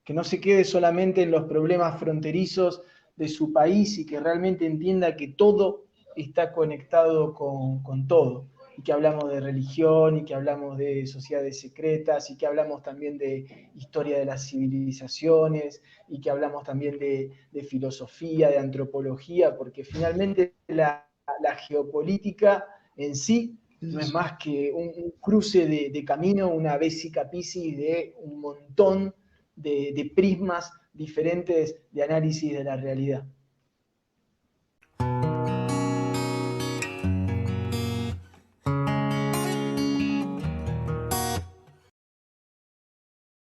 que no se quede solamente en los problemas fronterizos de su país y que realmente entienda que todo está conectado con todo. Y que hablamos de religión, y que hablamos de sociedades secretas, y que hablamos también de historia de las civilizaciones, y que hablamos también de filosofía, de antropología, porque finalmente la geopolítica en sí no es más que un cruce de camino, una vesica piscis de un montón de prismas diferentes de análisis de la realidad.